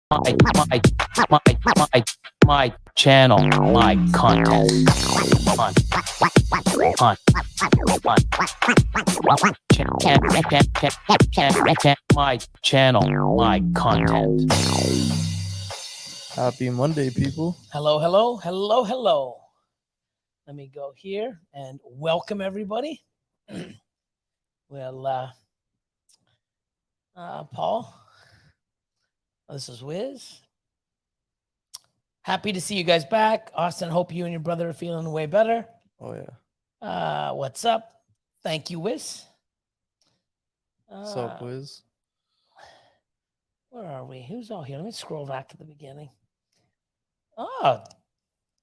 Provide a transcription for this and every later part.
my channel, my content, my channel, my content. Happy Monday, people. Hello, hello, hello, hello. Let me go here and welcome everybody. Well, Paul, this is Wiz. Happy to see you guys back. Austin, hope you and your brother are feeling way better. Oh, yeah. What's up? Thank you, Wiz. What's up, Wiz? Where are we? Who's all here? Let me scroll back to the beginning. Oh,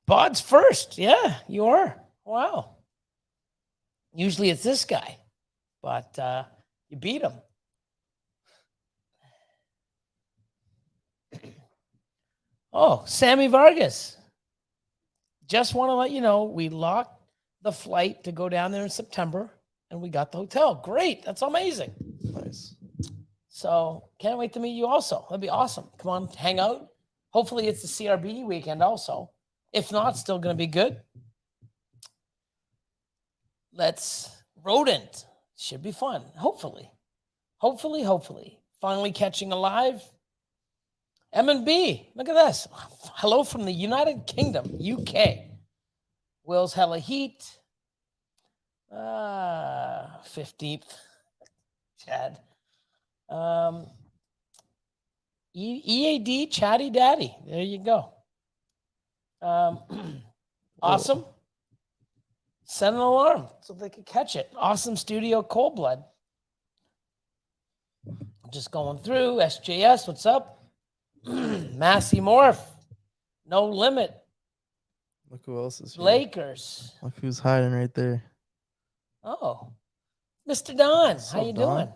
Bod's first. Yeah, you are. Wow. Usually it's this guy, but you beat him. Oh, Sammy Vargas. Just want to let you know we locked the flight to go down there in September, and we got the hotel. Great. That's amazing. Nice. So can't wait to meet you also. That'd be awesome. Come on, hang out. Hopefully it's the CRB weekend also. If not, still going to be good. Let's rodent. Should be fun. Hopefully. Finally catching a live. M&B. Look at this. Hello from the United Kingdom, UK. Will's hella heat. 15th. Chad. EAD, Chatty Daddy. There you go. Awesome. Set an alarm so they could catch it. Awesome Studio Cold Blood. Just going through. SJS, what's up? Massey Morph. No Limit. Look who else is here. Lakers. Look who's hiding right there. Oh. Mr. Don, What's how up, you Don? doing?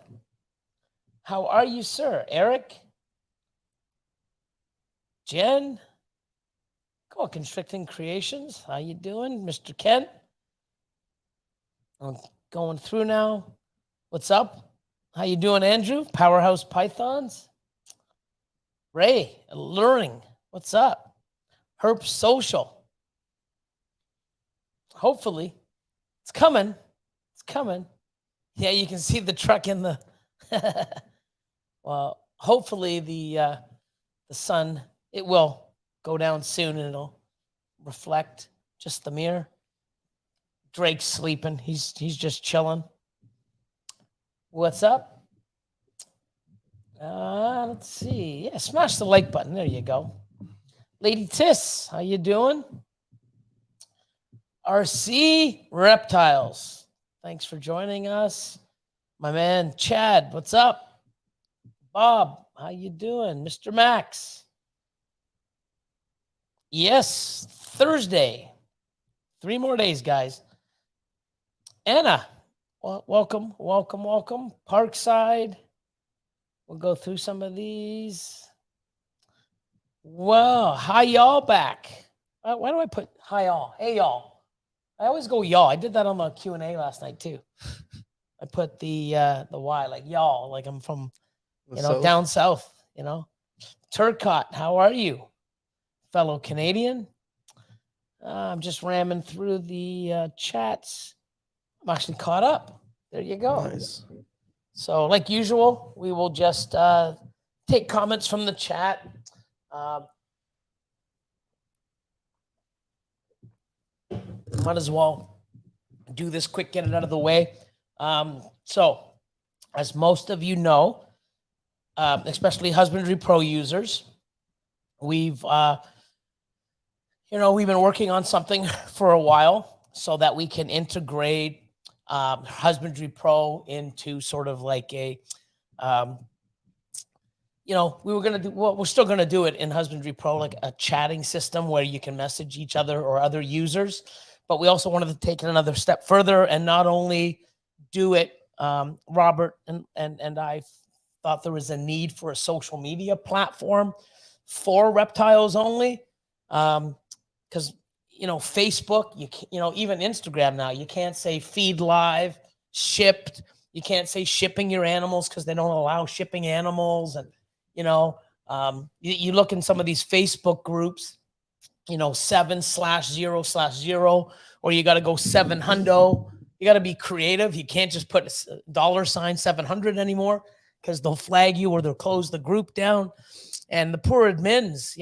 How are you, sir? Eric? Jen? Go on, Constricting Creations. How you doing? Mr. Kent? I'm going through now. What's up? How you doing, Andrew? Powerhouse Pythons? Ray, Alluring. What's up? Herp Social. Hopefully. It's coming. It's coming. Yeah, you can see the truck in the... Well, hopefully the sun, it will go down soon and it'll reflect just the mirror. Drake's sleeping. He's just chilling. What's up? Let's see. Yeah, smash the like button. There you go. Lady Tiss, how you doing? RC Reptiles. Thanks for joining us. My man Chad, what's up? Bob, how you doing? Mr. Max. Yes, Thursday. 3 more days, guys. Anna, welcome. Parkside. We'll go through some of these. Well, hi, y'all back. Why do I put hi, y'all? Hey, y'all. I always go y'all. I did that on the Q&A last night, too. I put the Y, like y'all, like I'm from, down south, Turcotte, how are you? Fellow Canadian. I'm just ramming through the chats. I'm actually caught up. There you go. Nice. So like usual, we will just take comments from the chat. Might as well do this quick, get it out of the way. So as most of you know, especially Husbandry Pro users, we've been working on something for a while so that we can integrate Husbandry Pro into sort of like a, we're still going to do it in Husbandry Pro, like a chatting system where you can message each other or other users. But we also wanted to take it another step further and not only do it, Robert and I thought there was a need for a social media platform for reptiles only. Because Facebook, even Instagram now, you can't say feed live, shipped. You can't say shipping your animals because they don't allow shipping animals. And, You look in some of these Facebook groups, 7/0/0, or you got to go 700. You got to be creative. You can't just put $700 anymore, because they'll flag you or they'll close the group down. And the poor admins,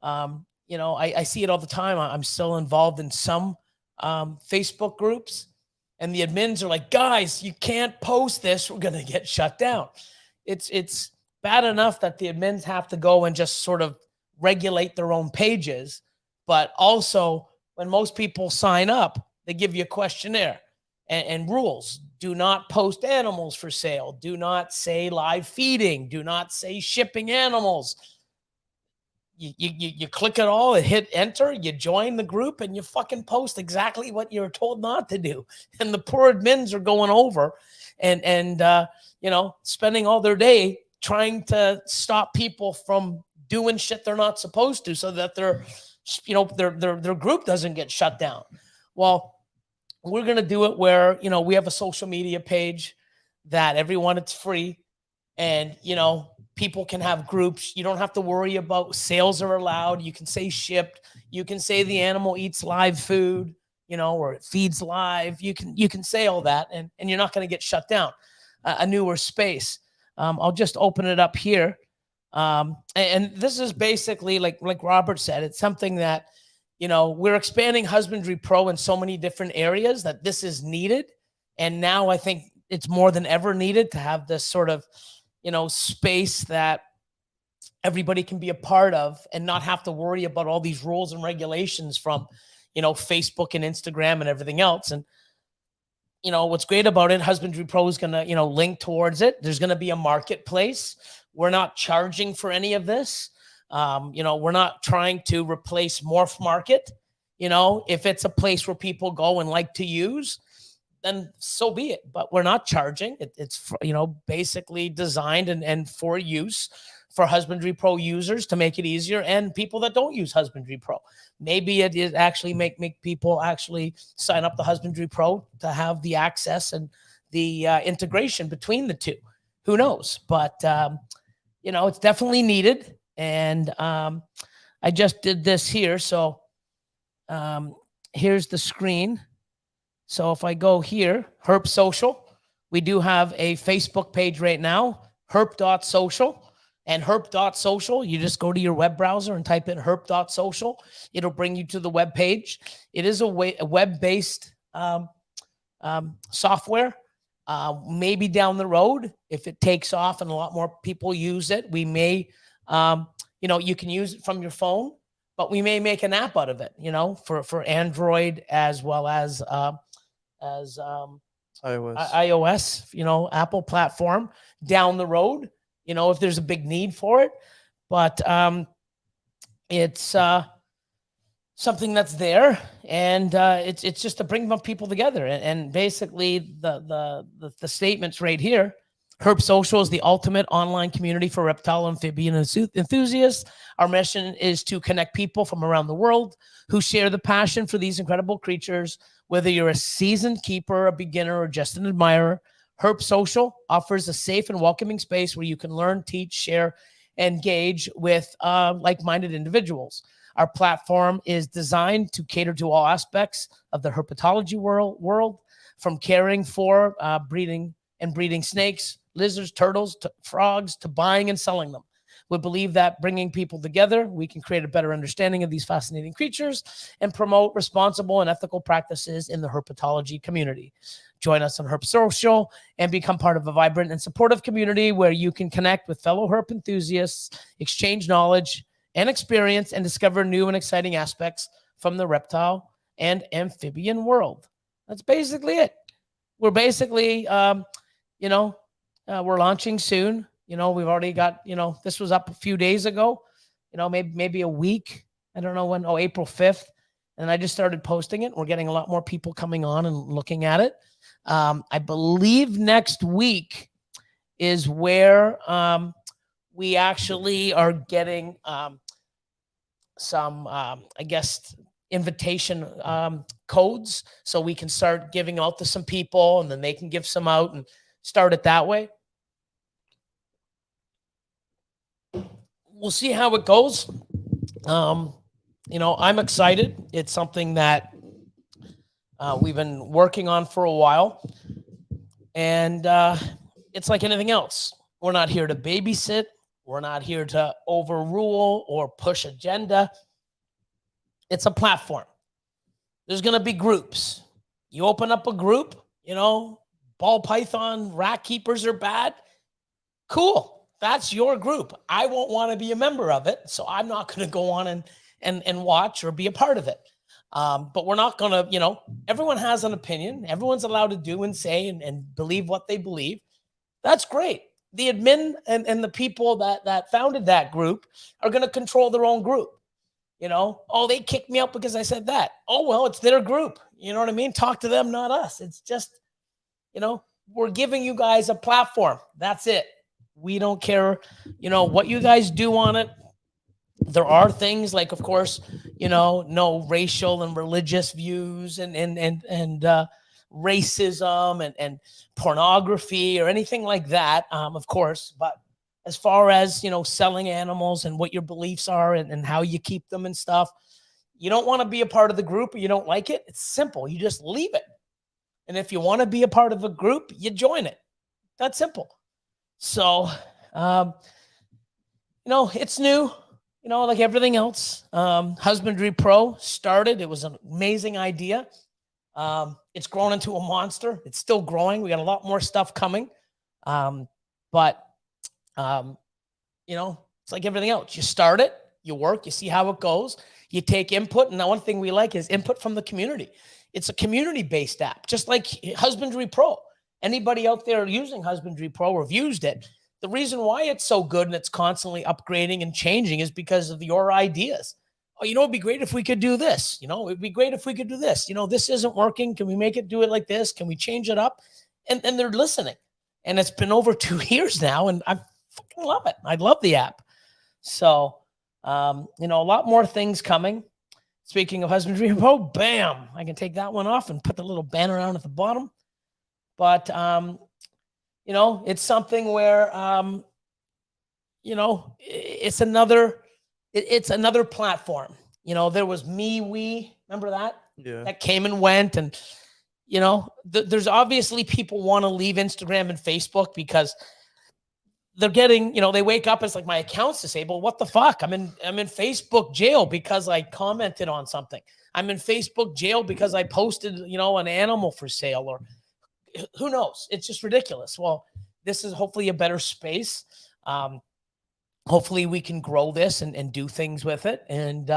I see it all the time. I'm still involved in some Facebook groups, and the admins are like, guys, you can't post this. We're going to get shut down. It's bad enough that the admins have to go and just sort of regulate their own pages. But also, when most people sign up, they give you a questionnaire and rules. Do not post animals for sale. Do not say live feeding. Do not say shipping animals. You click it all and hit enter, you join the group, and you fucking post exactly what you're told not to do. And the poor admins are going over and spending all their day trying to stop people from doing shit they're not supposed to, so that their group doesn't get shut down. Well, we're going to do it where, we have a social media page that everyone, it's free. And, people can have groups. You don't have to worry about sales are allowed. You can say shipped. You can say the animal eats live food, or it feeds live. You can say all that, and you're not going to get shut down. A newer space. I'll just open it up here. And this is basically like Robert said, it's something that, we're expanding Husbandry Pro in so many different areas that this is needed. And now I think it's more than ever needed to have this sort of, space that everybody can be a part of and not have to worry about all these rules and regulations from, Facebook and Instagram and everything else. And, what's great about it, Husbandry Pro is going to, link towards it. There's going to be a marketplace. We're not charging for any of this. We're not trying to replace Morph Market. If it's a place where people go and like to use, then so be it. But we're not charging. It's basically designed and for use for Husbandry Pro users to make it easier, and people that don't use Husbandry Pro. Maybe it is actually make people actually sign up to Husbandry Pro to have the access and the integration between the two. Who knows? But it's definitely needed. And I just did this here. So here's the screen. So if I go here, Herp Social, we do have a Facebook page right now, herp.social. And herp.social, you just go to your web browser and type in herp.social. It'll bring you to the web page. It is a web-based software. Maybe down the road, if it takes off and a lot more people use it, we may, you can use it from your phone, but we may make an app out of it, for Android as well as iOS, Apple platform down the road, if there's a big need for it. But it's something that's there, and it's just to bring people together. And basically the statements right here. Herp Social is the ultimate online community for reptile amphibian enthusiasts. Our mission is to connect people from around the world who share the passion for these incredible creatures. Whether you're a seasoned keeper, a beginner, or just an admirer, Herp Social offers a safe and welcoming space where you can learn, teach, share, and engage with like-minded individuals. Our platform is designed to cater to all aspects of the herpetology world, from caring for, breeding snakes, lizards, turtles, to frogs, to buying and selling them. We believe that bringing people together, we can create a better understanding of these fascinating creatures and promote responsible and ethical practices in the herpetology community. Join us on Herp Social and become part of a vibrant and supportive community where you can connect with fellow herp enthusiasts, exchange knowledge and experience, and discover new and exciting aspects from the reptile and amphibian world. That's basically it. We're basically, we're launching soon. We've already got, this was up a few days ago, maybe a week. I don't know when. Oh, April 5th. And I just started posting it. We're getting a lot more people coming on and looking at it. I believe next week is where we actually are getting some, invitation codes, so we can start giving out to some people, and then they can give some out and start it that way. we'll see how it goes. I'm excited. It's something that we've been working on for a while. And it's like anything else. We're not here to babysit. We're not here to overrule or push agenda. It's a platform. There's going to be groups. You open up a group, ball python, rat keepers are bad. Cool. That's your group. I won't want to be a member of it. So I'm not going to go on and watch or be a part of it. But we're not going to, everyone has an opinion. Everyone's allowed to do and say and believe what they believe. That's great. The admin and the people that founded that group are going to control their own group. Oh, they kicked me out because I said that. Oh, well, it's their group. You know what I mean? Talk to them, not us. It's just, we're giving you guys a platform. That's it. We don't care, what you guys do on it. There are things like, of course, no racial and religious views and racism and pornography or anything like that, of course. But as far as, selling animals and what your beliefs are and how you keep them and stuff, you don't want to be a part of the group or you don't like it. It's simple. You just leave it. And if you want to be a part of a group, you join it. That's simple. So, it's new. Like everything else, Husbandry Pro started. It was an amazing idea. It's grown into a monster. It's still growing. We got a lot more stuff coming. But it's like everything else. You start it, you work, you see how it goes. You take input. And the one thing we like is input from the community. It's a community-based app, just like Husbandry Pro. Anybody out there using Husbandry Pro or have used it, the reason why it's so good and it's constantly upgrading and changing is because of your ideas. Oh, it'd be great if we could do this. It'd be great if we could do this. This isn't working. Can we make it do it like this? Can we change it up? And they're listening. And it's been over 2 years now, and I fucking love it. I love the app. So, a lot more things coming. Speaking of Husbandry Pro, bam, I can take that one off and put the little banner on at the bottom. But, it's something where, it's another platform. There was we, remember that? Yeah. That came and went. And, there's obviously people want to leave Instagram and Facebook because they're getting, they wake up, it's like my account's disabled. What the fuck? I'm in Facebook jail because I commented on something. I'm in Facebook jail because I posted, an animal for sale, or who knows? It's just ridiculous. Well, this is hopefully a better space. Hopefully we can grow this and do things with it. And,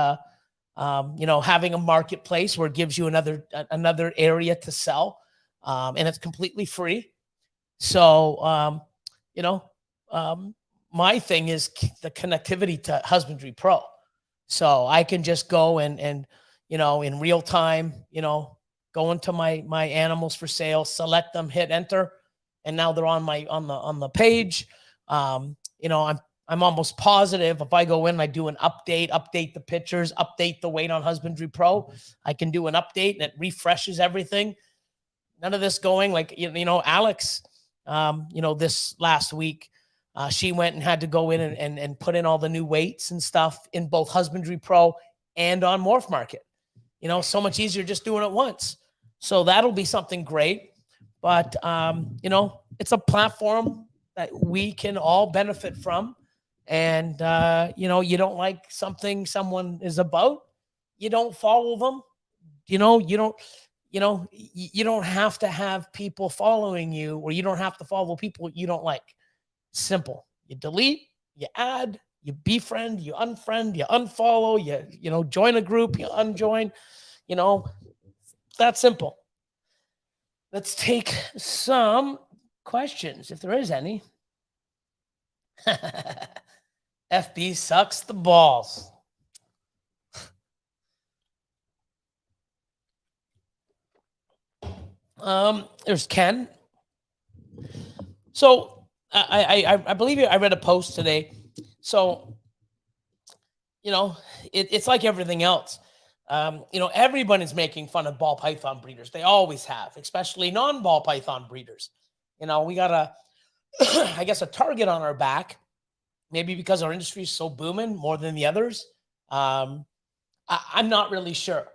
having a marketplace where it gives you another area to sell, and it's completely free. So, my thing is the connectivity to Husbandry Pro. So I can just go and in real time, go into my animals for sale, select them, hit enter, and now they're on the page. I'm almost positive if I go in, I do an update the pictures, update the weight on Husbandry Pro, I can do an update and it refreshes everything. None of this going like, Alex, this last week, she went and had to go in and put in all the new weights and stuff in both Husbandry Pro and on Morph Market. So much easier just doing it once. So that'll be something great. But, it's a platform that we can all benefit from. And, you don't like something someone is about, you don't follow them. You don't have to have people following you, or you don't have to follow people you don't like. Simple. You delete, you add, you befriend, you unfriend, you unfollow, you join a group, you unjoin, that's simple. Let's take some questions if there is any. FB sucks the balls. There's Ken. So I believe I read a post today. So, it's like everything else. Everyone is making fun of ball python breeders. They always have, especially non-ball python breeders. We got a target on our back maybe because our industry is so booming more than the others. I'm not really sure,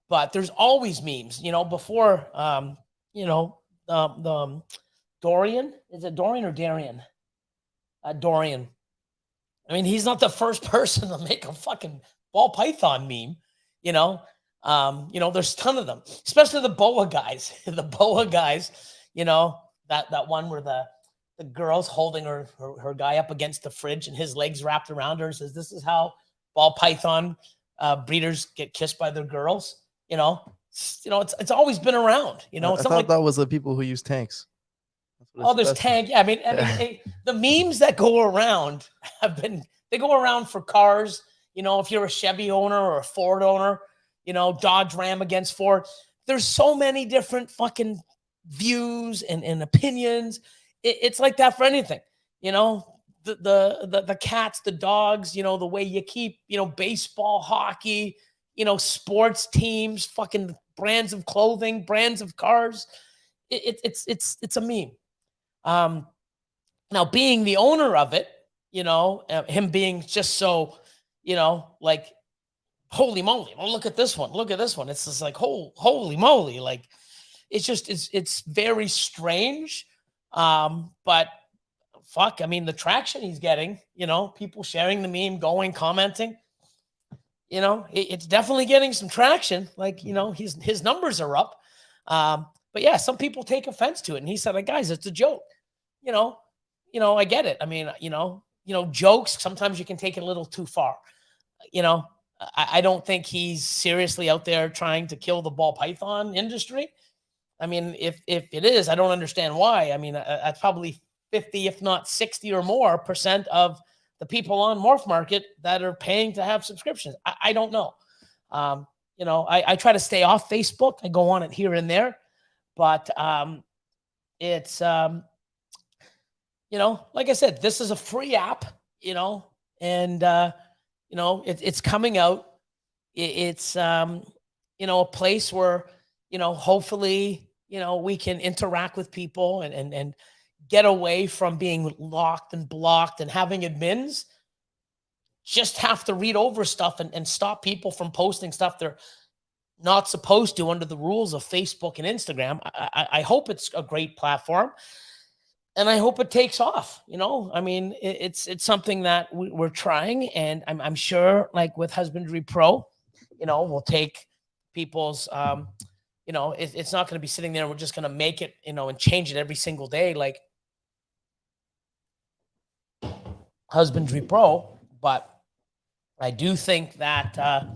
but there's always memes. Before the Dorian, is it Dorian or Darian? Dorian. I mean, he's not the first person to make a fucking ball python meme. There's a ton of them, especially the boa guys. The boa guys, that one where the girl's holding her guy up against the fridge and his legs wrapped around her and says, "This is how ball python breeders get kissed by their girls." It's always been around. I It's not thought like that was the people who use tanks. there's tank. Yeah, I mean, the memes that go around they go around for cars. If you're a Chevy owner or a Ford owner, Dodge Ram against Ford. There's so many different fucking views and opinions. It's like that for anything. The cats, the dogs. The way you keep baseball, hockey. Sports teams, fucking brands of clothing, brands of cars. It's a meme. Now being the owner of it, him being just so, like, holy moly, well, look at this one. Look at this one. It's just like, holy moly. Like, it's very strange. But fuck, I mean, the traction he's getting, people sharing the meme, commenting, it's definitely getting some traction. Like, his numbers are up. But yeah, some people take offense to it. And he said, like, guys, it's a joke. I get it. I mean, jokes, sometimes you can take it a little too far. I don't think he's seriously out there trying to kill the ball python industry. I mean, if it is, I don't understand why. I mean, that's probably 50, if not 60 or more % of the people on Morph Market that are paying to have subscriptions. I don't know. I try to stay off Facebook. I go on it here and there, but it's, like I said, this is a free app, and, it's coming out. It's, a place where, hopefully, we can interact with people and get away from being locked and blocked and having admins just have to read over stuff and stop people from posting stuff they're not supposed to under the rules of Facebook and Instagram. I hope it's a great platform. And I hope it takes off. I mean, it's something that we're trying, and I'm sure, like with Husbandry Pro, we'll take people's, it's not going to be sitting there and we're just going to make it, and change it every single day, like Husbandry Pro. But I do think that a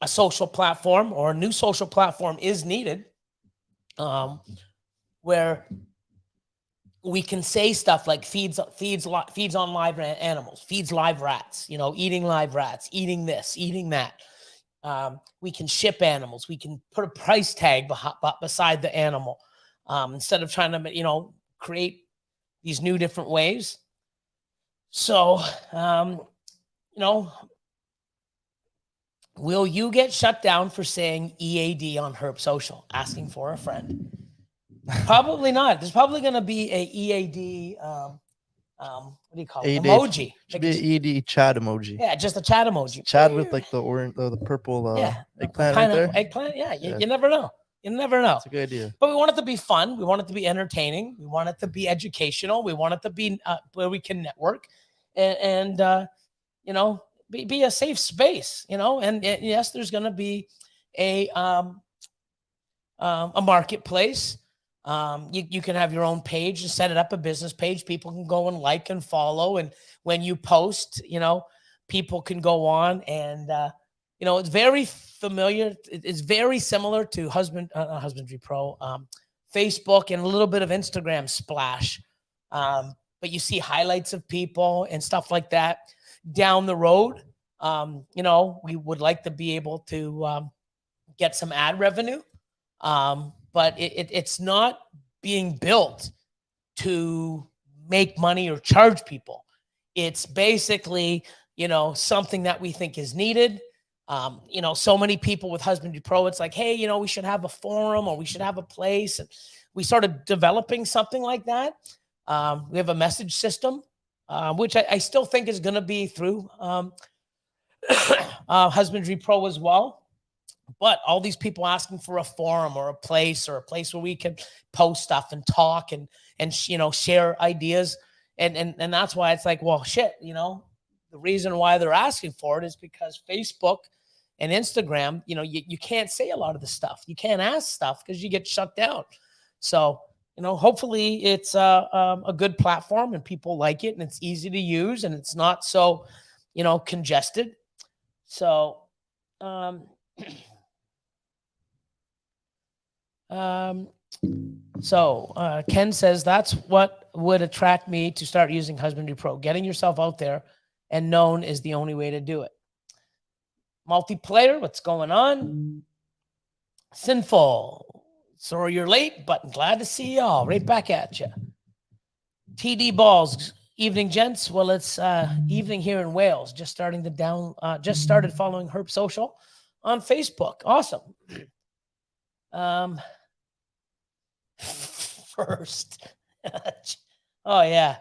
social platform or a new social platform is needed. Where we can say stuff like feeds on live animals, feeds live rats, eating live rats, eating this, eating that. We can ship animals. We can put a price tag beside the animal, instead of trying to, create these new different ways. So, will you get shut down for saying EAD on Herb Social, asking for a friend? Probably not. There's probably going to be a EAD, what do you call it? Emoji. Should be an EAD chat emoji. Yeah, just a chat emoji. Chat with like the orange, the purple eggplant right there. Eggplant, yeah. You never know. You never know. It's a good idea. But we want it to be fun. We want it to be entertaining. We want it to be educational. We want it to be where we can network and be a safe space, and yes, there's going to be a marketplace. You can have your own page and set it up, a business page. People can go and like and follow. And when you post, people can go on and, it's very familiar. It's very similar to Husbandry Pro, Facebook, and a little bit of Instagram splash. But you see highlights of people and stuff like that down the road. We would like to be able to get some ad revenue. But it's not being built to make money or charge people. It's basically, something that we think is needed. So many people with Husbandry Pro, it's like, hey, we should have a forum or we should have a place. And we started developing something like that. We have a message system, which I still think is going to be through Husbandry Pro as well. But all these people asking for a forum or a place where we can post stuff and talk and share ideas. And that's why it's like, well, shit, the reason why they're asking for it is because Facebook and Instagram, you can't say a lot of the stuff. You can't ask stuff because you get shut down. So, hopefully it's a good platform and people like it and it's easy to use and it's not so, congested. So, Ken says that's what would attract me to start using Husbandry Pro. Getting yourself out there and known is the only way to do it. Multiplayer, what's going on? Sinful. Sorry you're late, but glad to see y'all. Right back at you. TD Balls. Evening, gents. Well, it's evening here in Wales. Just started following Herp Social on Facebook. Awesome. First. Oh yeah.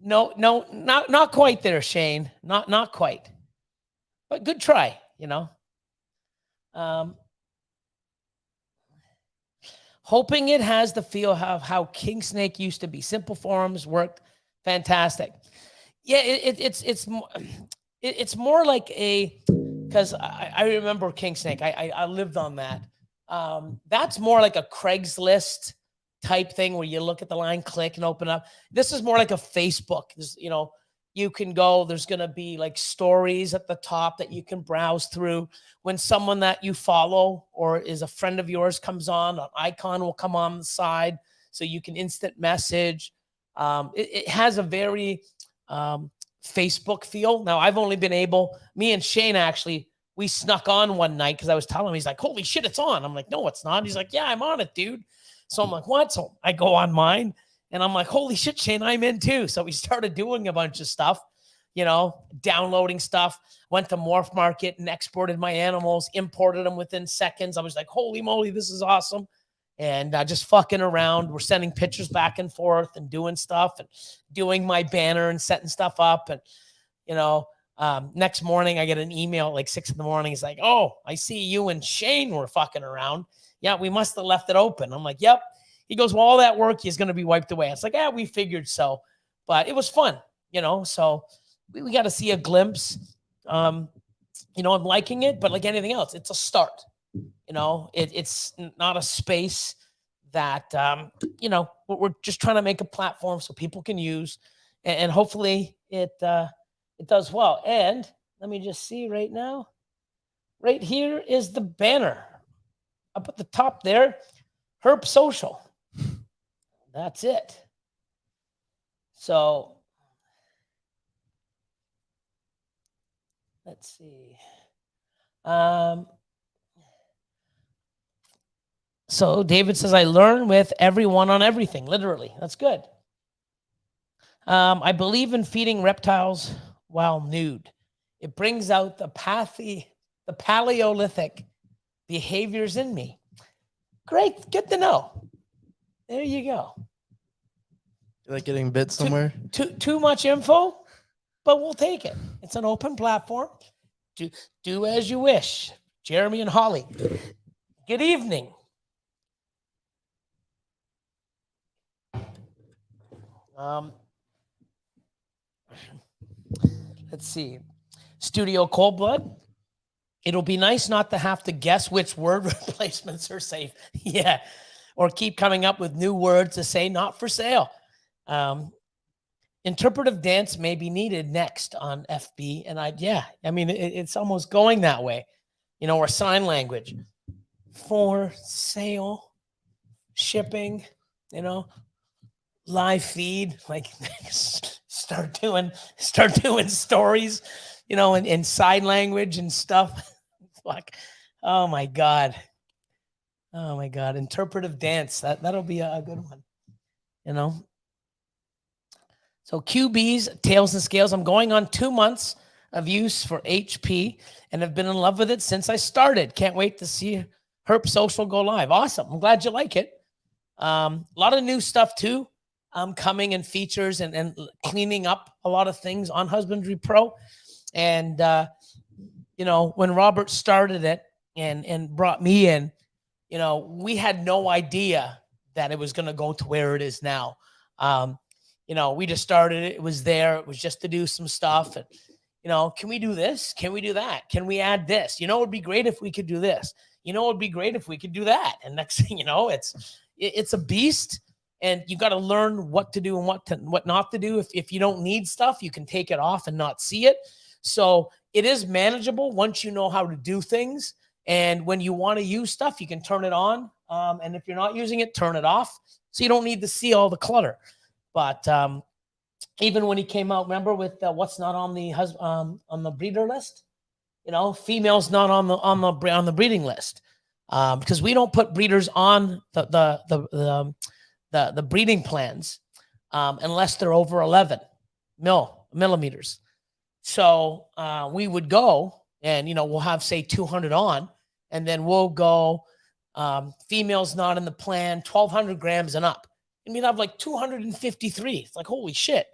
No, not quite there, Shane. Not quite. But good try, hoping it has the feel of how King Snake used to be. Simple forums worked fantastic. Yeah, it's more like because I remember King Snake. I lived on that. That's more like a Craigslist type thing where you look at the line, click, and open up. This is more like a Facebook. You can go, there's going to be like stories at the top that you can browse through. When someone that you follow or is a friend of yours comes on, an icon will come on the side so you can instant message. It has a very Facebook feel. Now, I've only been me and Shane actually, we snuck on one night because I was telling him, he's like, holy shit, it's on. I'm like, no, it's not. He's like, yeah, I'm on it, dude. So I'm like, what? So I go on mine. And I'm like, holy shit, Shane, I'm in too. So we started doing a bunch of stuff, downloading stuff, went to Morph Market and exported my animals, imported them within seconds. I was like, holy moly, this is awesome. And just fucking around. We're sending pictures back and forth and doing stuff and doing my banner and setting stuff up. And, next morning I get an email at like 6 a.m. It's like, oh, I see you and Shane were fucking around. Yeah, we must have left it open. I'm like, yep. He goes, well, all that work is going to be wiped away. It's like, yeah, we figured so. But it was fun, so we got to see a glimpse. I'm liking it, but like anything else, it's a start. It's not a space that, we're just trying to make a platform so people can use. And hopefully it does well. And let me just see right now. Right here is the banner. Up at the top there, Herp Social. That's it. So let's see. So David says, I learn with everyone on everything, literally. That's good. I believe in feeding reptiles while nude. It brings out the Paleolithic behaviors in me. Great. Good to know. There you go. You like getting bit somewhere? Too much info, but we'll take it. It's an open platform. Do as you wish. Jeremy and Holly. Good evening. Let's see. Studio Cold Blood. It'll be nice not to have to guess which word replacements are safe. Yeah. Or keep coming up with new words to say not for sale. Interpretive dance may be needed next on FB. And it's almost going that way, or sign language. For sale, shipping, live feed, like start doing stories, in sign language and stuff. Fuck. Oh my God. Interpretive dance. That'll be a good one. So QBs, tails and scales. I'm going on 2 months of use for HP and have been in love with it since I started. Can't wait to see Herp Social go live. Awesome. I'm glad you like it. A lot of new stuff too. coming and features and cleaning up a lot of things on Husbandry Pro. And, you know, when Robert started it and brought me in, you know, we had no idea that it was going to go to where it is now. You know, we just started it. It was there. It was just to do some stuff. And, you know, can we do this? Can we do that? Can we add this? You know, it'd be great if we could do this. You know, it'd be great if we could do that. And next thing you know, it's a beast. And you got to learn what to do and what not to do. If you don't need stuff, you can take it off and not see it. So it is manageable once you know how to do things. And when you want to use stuff, you can turn it on. And if you're not using it, turn it off. So you don't need to see all the clutter. But even when he came out, remember with what's not on the breeder list, you know, females not on the breeding list, because we don't put breeders on the breeding plans unless they're over 11 millimeters. So we would go and, you know, we'll have, say, 200 on, and then we'll go females not in the plan, 1,200 grams and up. And we'd have like 253. It's like, holy shit.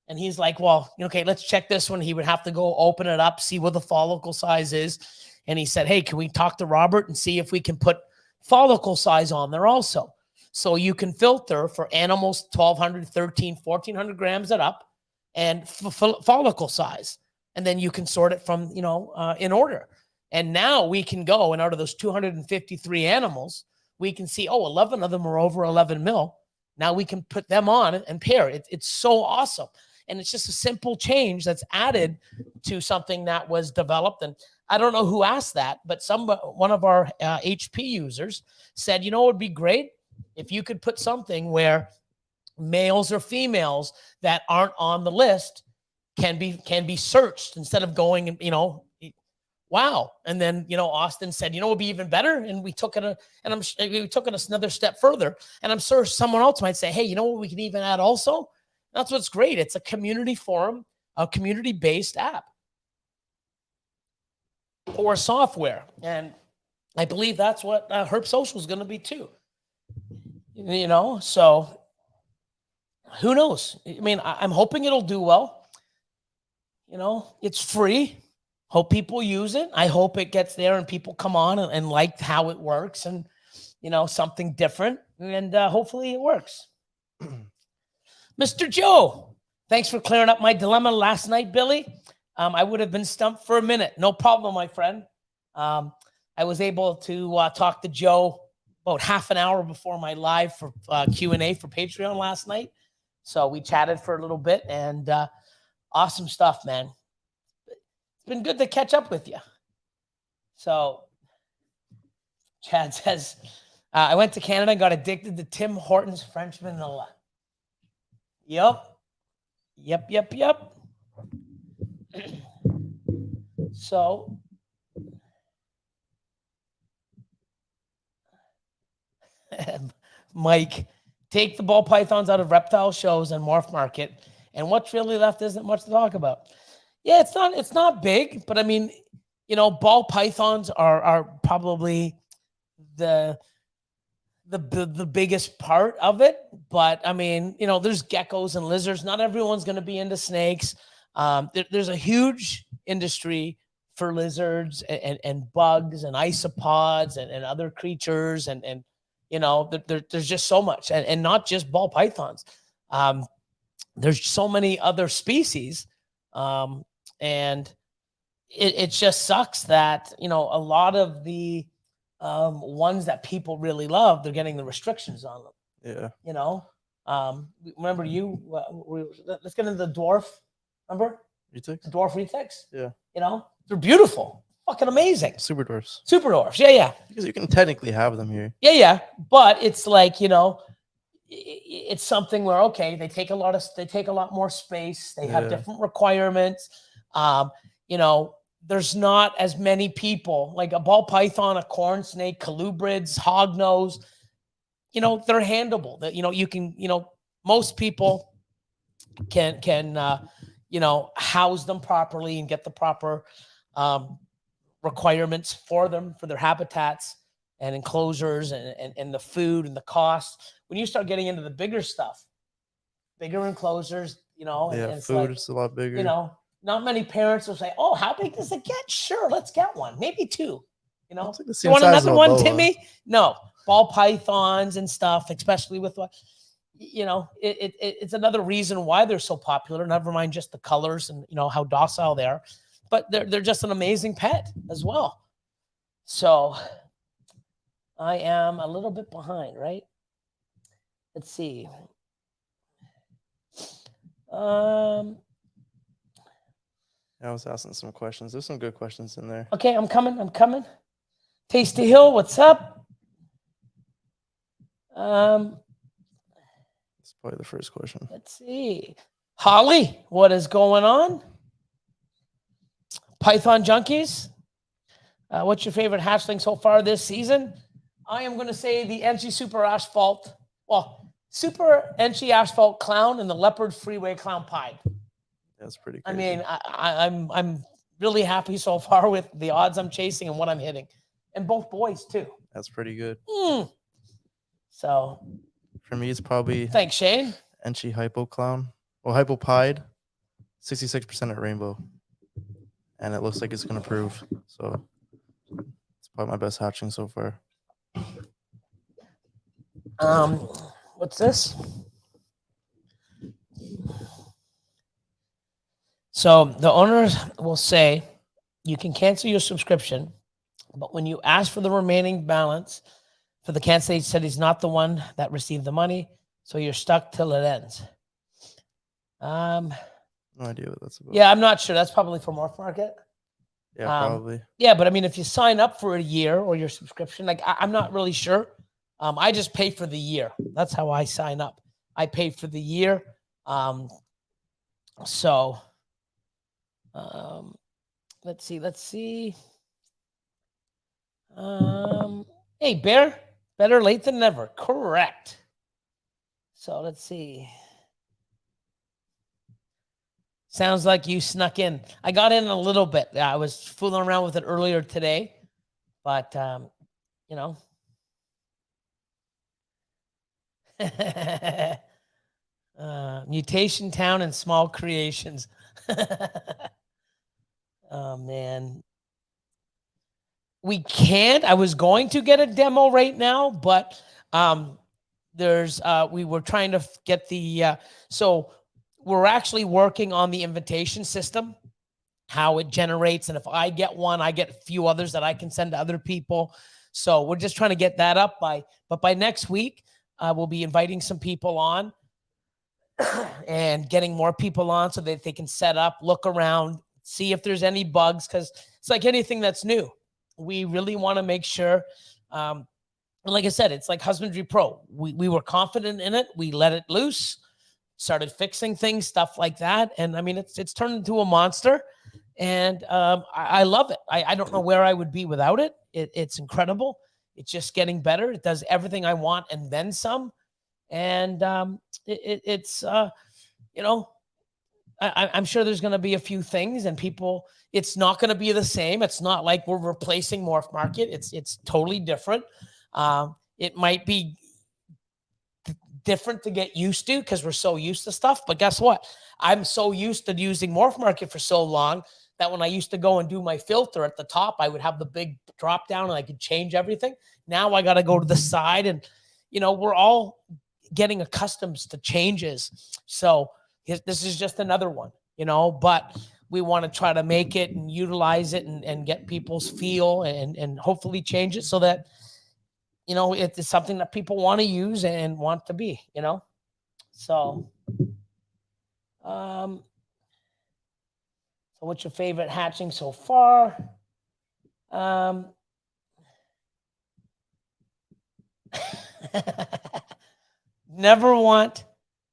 And he's like, well, okay, let's check this one. He would have to go open it up, see what the follicle size is. And he said, hey, can we talk to Robert and see if we can put follicle size on there also? So you can filter for animals 1,200, 13, 1,400 grams and up, and follicle size. And then you can sort it from, you know, in order. And now we can go, and out of those 253 animals, we can see, 11 of them are over 11 mil. Now we can put them on and pair. It's so awesome. And it's just a simple change that's added to something that was developed. And I don't know who asked that, but one of our HP users said, you know, it would be great if you could put something where males or females that aren't on the list can be searched instead of going and, you know, wow. And then, you know, Austin said, you know, it would be even better. And we took it we took it another step further. And I'm sure someone else might say, hey, you know what we can even add also? That's what's great. It's a community forum, a community-based app or software. And I believe that's what Herp Social is going to be too. You know, so who knows? I mean, I'm hoping it'll do well. You know, it's free. Hope people use it. I hope it gets there and people come on and like how it works and, you know, something different. And hopefully it works. Mr. Joe, thanks for clearing up my dilemma last night, Billy. I would have been stumped for a minute. No problem, my friend. I was able to talk to Joe about half an hour before my live for Q&A for Patreon last night. So we chatted for a little bit, and awesome stuff, man. It's been good to catch up with you. So Chad says, I went to Canada and got addicted to Tim Hortons French vanilla. Yep. So Mike, take the ball pythons out of reptile shows and morph market, and what's really left isn't much to talk about. Yeah, it's not big, but I mean, you know, ball pythons are probably the biggest part of it. But I mean, you know, there's geckos and lizards. Not everyone's going to be into snakes. There's a huge industry for lizards and bugs and isopods and other creatures. And you know, there's just so much. And not just ball pythons. There's so many other species. And it just sucks that, you know, a lot of the ones that people really love, they're getting the restrictions on them. Yeah. You know, remember let's get into the dwarf. Remember? Retics? The dwarf retics? Yeah. You know, they're beautiful. Fucking amazing. Super dwarfs. Super dwarfs. Yeah. Because you can technically have them here. Yeah. But it's like, you know, it's something where, okay, they take a lot more space. They have different requirements. You know, there's not as many people like a ball python, a corn snake, colubrids, hognose. You know, they're handleable. That, you know, you can, you know, most people can you know, house them properly and get the proper requirements for them, for their habitats and enclosures and the food and the cost. When you start getting into the bigger stuff, bigger enclosures, you know, and, Yeah, and it's food like, is a lot bigger. you know, not many parents will say, "Oh, how big does it get?" Sure, let's get one, maybe two. You know, It's like the you same want size another of a one, boa. Timmy? No, ball pythons and stuff, especially with what, you know, it's another reason why they're so popular. Never mind just the colors and, you know, how docile they are, but they're just an amazing pet as well. So I am a little bit behind, right? Let's see. Um, I was asking some questions. There's some good questions in there. okay, I'm coming. I'm coming. Tasty Hill, what's up? It's probably the first question. Let's see. Holly, what is going on? Python Junkies, what's your favorite hatchling so far this season? I am going to say the NC Super Asphalt, well, Super NC Asphalt Clown and the Leopard Freeway Clown Pied. That's pretty I crazy. mean, I'm really happy so far with the odds I'm chasing and what I'm hitting, and both boys too. That's pretty good. So For me, it's probably thanks, Shane. Enchi Hypo Clown. Well, Hypo Pied, 66% at Rainbow. And it looks like it's going to prove. So it's probably my best hatching so far. What's this? So the owners will say you can cancel your subscription, but when you ask for the remaining balance for the cancel, he said he's not the one that received the money, so you're stuck till it ends. No idea what that's about. Yeah, I'm not sure. That's probably for Morph Market. Yeah, probably. Yeah, but I mean, if you sign up for a year or your subscription, like I'm not really sure. I just pay for the year. That's how I sign up. I pay for the year. So let's see. Hey, Bear, better late than never. Correct. So let's see. Sounds like you snuck in. I got in a little bit. I was fooling around with it earlier today, but you know. Mutation Town and Small Creations. Oh man. We can't. I was going to get a demo right now, but we were trying to get the so we're actually working on the invitation system, how it generates, and if I get one, I get a few others that I can send to other people. So we're just trying to get that up by next week. We'll be inviting some people on and getting more people on so that they can set up, look around, see if there's any bugs, because it's like anything that's new. We really want to make sure. Like I said, it's like Husbandry Pro. We were confident in it. We let it loose, started fixing things, stuff like that. And I mean, it's turned into a monster. And I love it. I don't know where I would be without it. It's incredible. It's just getting better. It does everything I want and then some. And it's you know, I'm sure there's going to be a few things, and people. It's not going to be the same. It's not like we're replacing Morph Market. It's totally different. It might be different to get used to because we're so used to stuff. But guess what? I'm so used to using Morph Market for so long that when I used to go and do my filter at the top, I would have the big drop down and I could change everything. Now I got to go to the side, and you know, we're all getting accustomed to changes. So this is just another one, you know, but we want to try to make it and utilize it and get people's feel and hopefully change it so that, you know, it's something that people want to use and want to be, you know? So, so what's your favorite hatching so far? Never want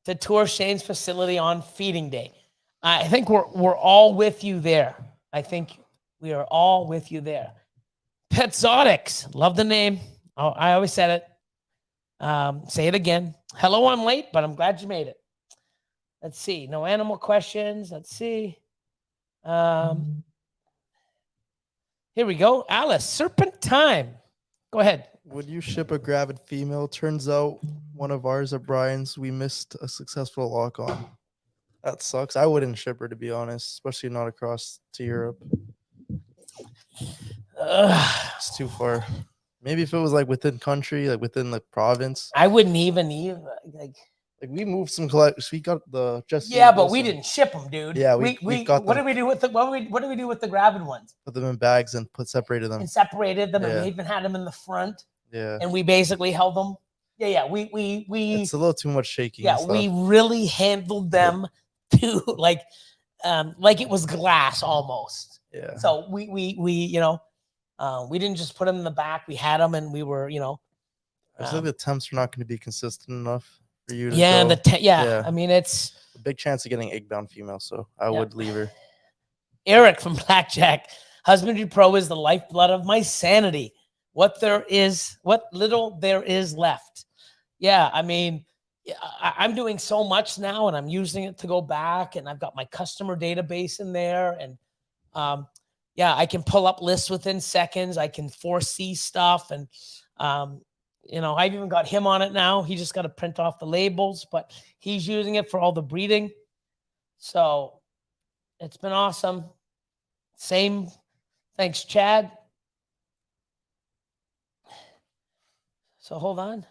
to tour Shane's facility on feeding day. I think we're all with you there. I think we are all with you there. Petzotics, love the name. Oh, I always said it. Say it again. Hello, I'm late, but I'm glad you made it. Let's see. No animal questions. Let's see. Here we go. Alice, serpent time. Go ahead. Would you ship a gravid female? Turns out one of ours at Brian's, we missed a successful lock on. That sucks. I wouldn't ship her, to be honest, especially not across to Europe. It's too far. Maybe if it was like within country, like within the province. I wouldn't even like. Like we moved some collections. We got the Jesse. Yeah, but we Wilson. didn't ship them, dude. Yeah, we got what them. did we do with the what did we do with the gravid ones? Put them in bags and separated them. And separated them, and Yeah. we even had them in the front. Yeah. And we basically held them. Yeah. We. It's a little too much shaking. Yeah, we really handled them to like it was glass almost. Yeah. So we you know, we didn't just put them in the back. We had them, and we were, you know. I feel like the temps are not going to be consistent enough for you to. Yeah, go. yeah. I mean, it's a big chance of getting egg-bound female, so I would leave her. Eric from Blackjack. Husbandry Pro is the lifeblood of my sanity. What little there is left. Yeah, I mean, I'm doing so much now, and I'm using it to go back, and I've got my customer database in there, and yeah, I can pull up lists within seconds. I can foresee stuff, and you know, I've even got him on it now. He just got to print off the labels, but he's using it for all the breeding. So it's been awesome. Same. Thanks, Chad. So hold on.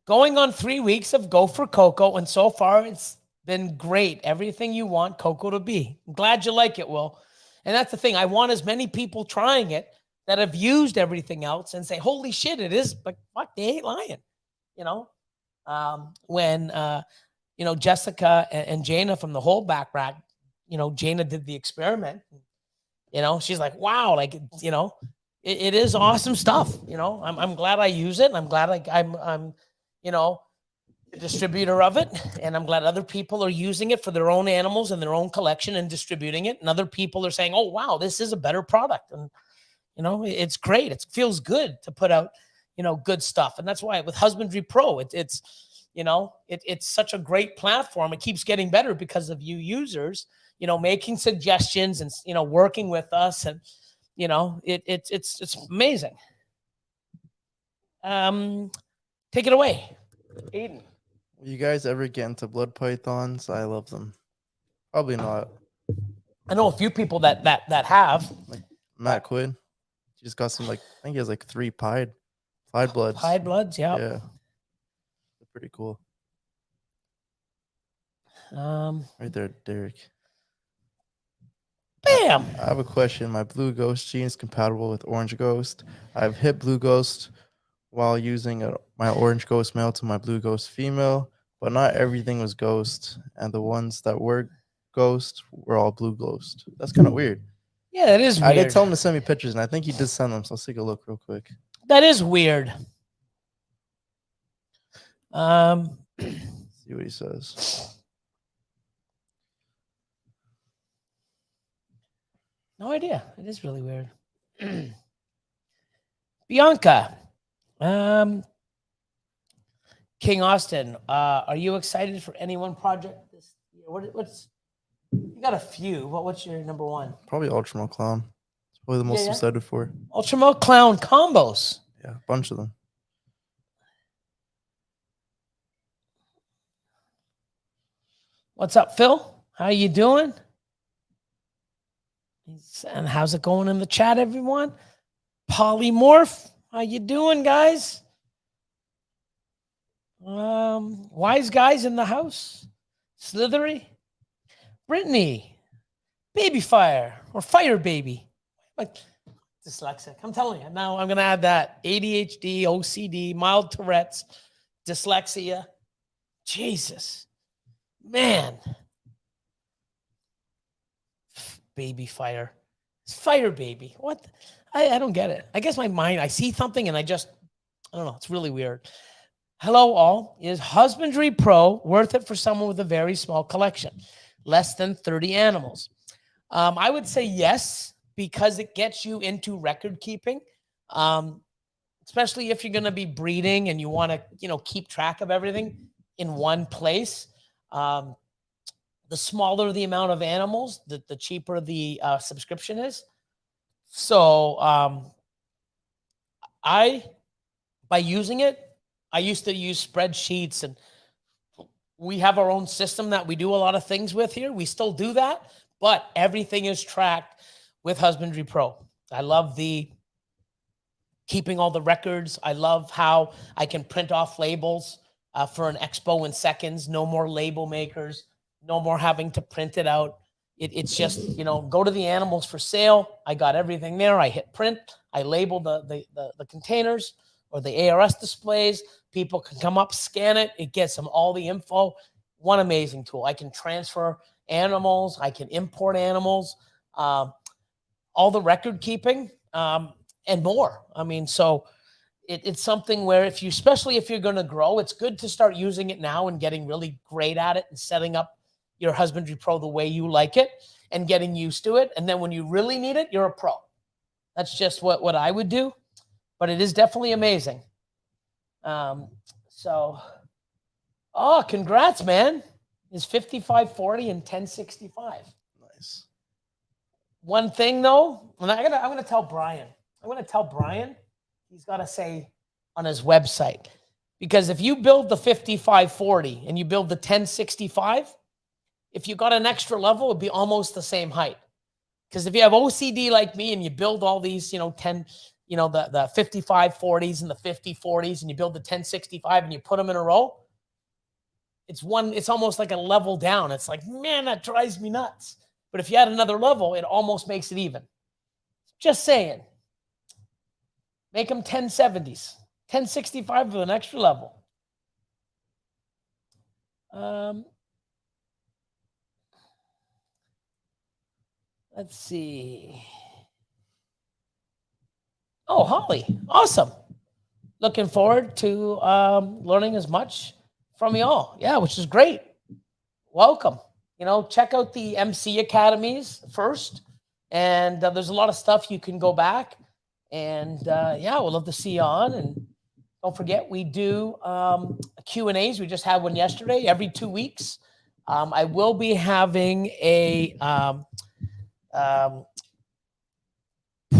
Going on 3 weeks of Go for Coco, and so far it's been great. Everything you want Coco to be. I'm glad you like it, Will. And that's the thing. I want as many people trying it that have used everything else and say, holy shit, it is, but fuck, they ain't lying. You know, when, you know, Jessica and Jana from the whole back rack, you know, Jana did the experiment, you know, she's like, wow, like, you know, it is awesome stuff. You know, I'm glad I use it. And I'm glad I'm, you know, a distributor of it. And I'm glad other people are using it for their own animals and their own collection and distributing it. And other people are saying, oh, wow, this is a better product. And, you know, it's great. It feels good to put out, you know, good stuff. And that's why with Husbandry Pro, it's, you know, it's such a great platform. It keeps getting better because of you users, you know, making suggestions and, you know, working with us. And, you know, it's amazing. Take it away, Aiden. Will you guys ever get into blood pythons? I love them. Probably not. I know a few people that have. Like Matt Quinn. He just got some, like, I think he has like 3 pied bloods. Pied bloods, yeah. Yeah. They're pretty cool. Right there, Derek. Bam! I have a question. My blue ghost gene is compatible with orange ghost. I've hit blue ghost while using my orange ghost male to my blue ghost female, but not everything was ghost, and the ones that were ghost were all blue ghost. That's kind of weird. Yeah, that is weird. I did tell him to send me pictures, and I think he did send them, so let's take a look real quick. That is weird. See what he says. No idea. It is really weird. Bianca. King Austin. Are you excited for any one project this year? What's you got a few. What's your number one? Probably Ultramel Clown. It's probably the most excited for. Ultramel Clown combos. Yeah, a bunch of them. What's up, Phil? How you doing? And how's it going in the chat, everyone? Polymorph, how you doing, guys? Wise guys in the house. Slithery, Brittany, Baby Fire or Fire Baby. Like dyslexic. I'm telling you. Now I'm gonna add that ADHD, OCD, mild Tourette's, dyslexia. Jesus, man. Baby Fire. It's Fire Baby. What? I don't get it. I guess my mind, I see something and I don't know. It's really weird. Hello, all. Is Husbandry Pro worth it for someone with a very small collection? Less than 30 animals. I would say yes, because it gets you into record keeping, especially if you're going to be breeding and you want to, you know, keep track of everything in one place. The smaller the amount of animals, the cheaper the subscription is. So I by using it. I used to use spreadsheets, and we have our own system that we do a lot of things with here. We still do that, but everything is tracked with Husbandry Pro. I love the keeping all the records. I love how I can print off labels for an expo in seconds. No more label makers. No more having to print it out. It's just, you know, go to the animals for sale. I got everything there. I hit print. I label the containers or the ARS displays. People can come up, scan it. It gets them all the info. One amazing tool. I can transfer animals. I can import animals. All the record keeping. And more. I mean, so it's something where if you, especially if you're going to grow, it's good to start using it now and getting really great at it and setting up your Husbandry Pro the way you like it and getting used to it. And then when you really need it, you're a pro. That's just what I would do, but it is definitely amazing. So, oh, congrats, man. It's 5540 and 1065. Nice. One thing though, and I'm gonna tell Brian. I'm going to tell Brian he's got to say on his website, because if you build the 5540 and you build the 1065, if you got an extra level, it'd be almost the same height. Because if you have OCD like me and you build all these, you know, 10, you know, the 5540s and the 5040s, and you build the 1065 and you put them in a row, it's almost like a level down. It's like, man, that drives me nuts. But if you add another level, it almost makes it even. Just saying. Make them 1070s, 1065 with an extra level. Let's see. Oh, Holly, awesome. Looking forward to learning as much from y'all. Yeah, which is great. Welcome. You know, check out the MC academies first. And there's a lot of stuff you can go back. And yeah, we'd love to see you on. And don't forget, we do Q&As. We just had one yesterday, every 2 weeks. I will be having a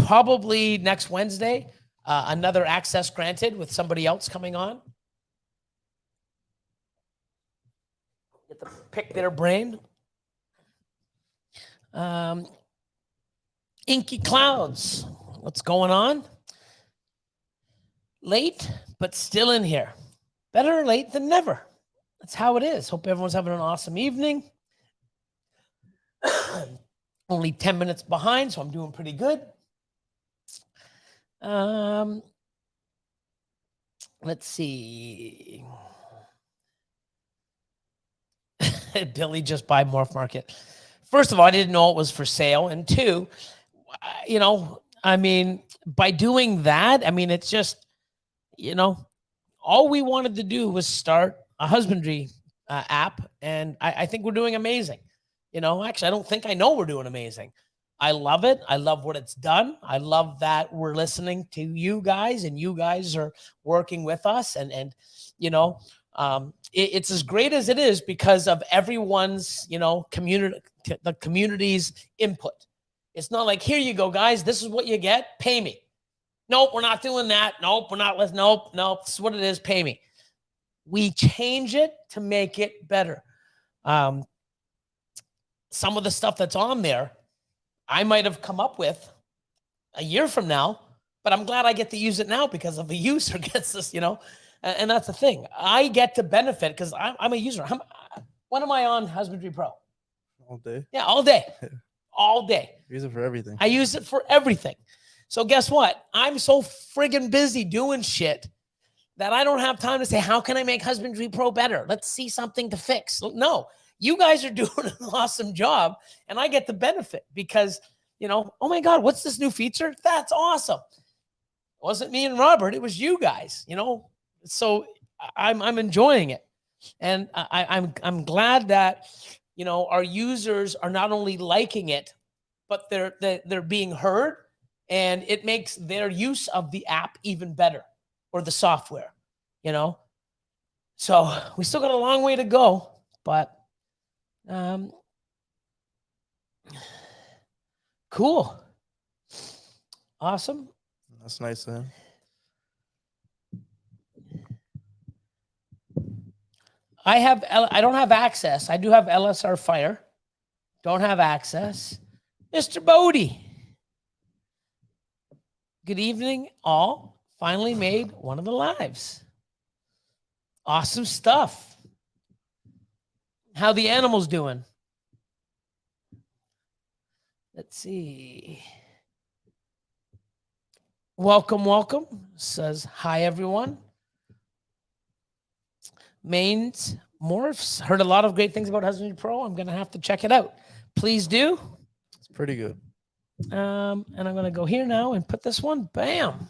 probably next Wednesday, another access granted with somebody else coming on. Get to pick their brain. Inky Clouds. What's going on? Late, but still in here. Better late than never. That's how it is. Hope everyone's having an awesome evening. Only 10 minutes behind, so I'm doing pretty good. Let's see. Billy just buy Morph Market. First of all, I didn't know it was for sale. And two, you know, I mean, by doing that, I mean, it's just, you know, all we wanted to do was start a husbandry app. And I think we're doing amazing. You know, actually, I don't think I know we're doing amazing. I love it. I love what it's done. I love that we're listening to you guys and you guys are working with us. And you know, it's as great as it is because of everyone's, you know, the community's input. It's not like, here you go, guys. This is what you get. Pay me. Nope, we're not doing that. Nope, we're not listening. Nope. This is what it is. Pay me. We change it to make it better. Some of the stuff that's on there, I might have come up with a year from now, but I'm glad I get to use it now because of the user gets this, you know, and that's the thing. I get to benefit because I'm a user. When am I on Husbandry Pro? All day. Yeah, all day. All day. Use it for everything. I use it for everything. So guess what? I'm so friggin' busy doing shit that I don't have time to say, how can I make Husbandry Pro better? Let's see something to fix. No, you guys are doing an awesome job and I get the benefit because, you know, oh my God, what's this new feature? That's awesome. It wasn't me and Robert. It was you guys, you know? So I'm enjoying it. And I'm glad that, you know, our users are not only liking it, but they're being heard, and it makes their use of the app even better, or the software, you know? So we still got a long way to go, but cool. Awesome. That's nice of him. I don't have access. I do have LSR Fire. Don't have access. Mr. Bodie. Good evening, all. Finally made one of the lives. Awesome stuff. How the animals doing? Let's see. Welcome, welcome. Says hi, everyone. Mains Morphs. Heard a lot of great things about Husbandry Pro. I'm going to have to check it out. Please do. It's pretty good. And I'm going to go here now and put this one. Bam.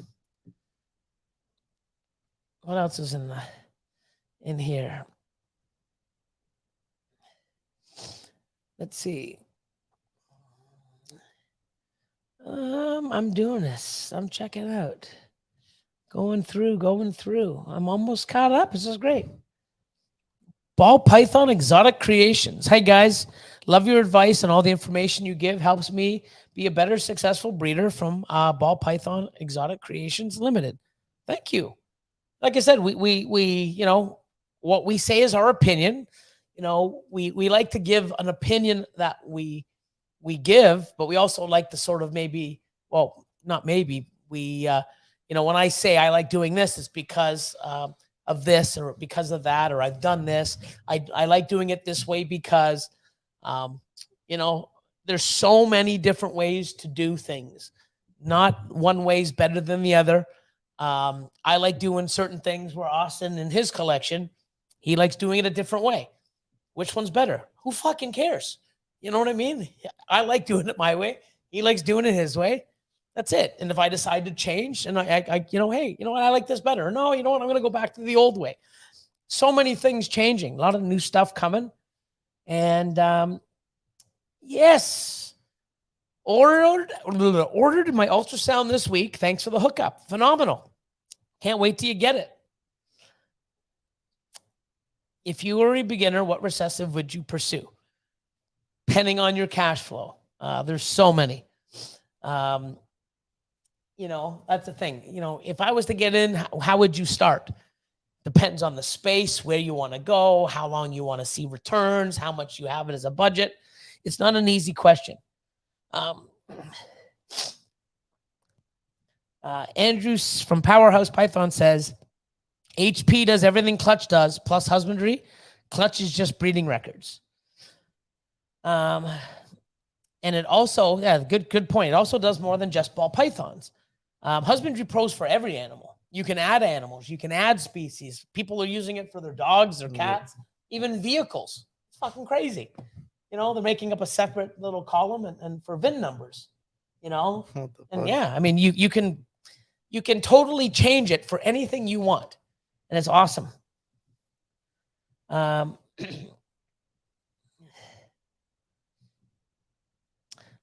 What else is in here? Let's see. I'm doing this. I'm checking it out. Going through. I'm almost caught up. This is great. Ball Python Exotic Creations. Hey guys, love your advice and all the information you give helps me be a better successful breeder from Ball Python Exotic Creations Limited. Thank you. Like I said, we you know, what we say is our opinion. You know, we like to give an opinion that we give, but we also like to sort of maybe, well, not maybe, you know, when I say I like doing this, it's because of this or because of that, or I've done this. I like doing it this way because, you know, there's so many different ways to do things. Not one way is better than the other. I like doing certain things where Austin in his collection, he likes doing it a different way. Which one's better? Who fucking cares? You know what I mean? I like doing it my way. He likes doing it his way. That's it. And if I decide to change and I you know, hey, you know what? I like this better. No, you know what? I'm going to go back to the old way. So many things changing, a lot of new stuff coming. And yes, ordered my ultrasound this week. Thanks for the hookup. Phenomenal. Can't wait till you get it. If you were a beginner, what recessive would you pursue? Depending on your cash flow. There's so many. You know, that's the thing. You know, if I was to get in, how would you start? Depends on the space, where you want to go, how long you want to see returns, how much you have it as a budget. It's not an easy question. Andrews from Powerhouse Python says, HP does everything Clutch does, plus husbandry. Clutch is just breeding records. And it also, yeah, good point. It also does more than just ball pythons. Husbandry Pro's for every animal. You can add animals. You can add species. People are using it for their dogs, their cats, even vehicles. It's fucking crazy. You know, they're making up a separate little column and for VIN numbers, you know? And yeah, I mean, you can totally change it for anything you want. And it's awesome.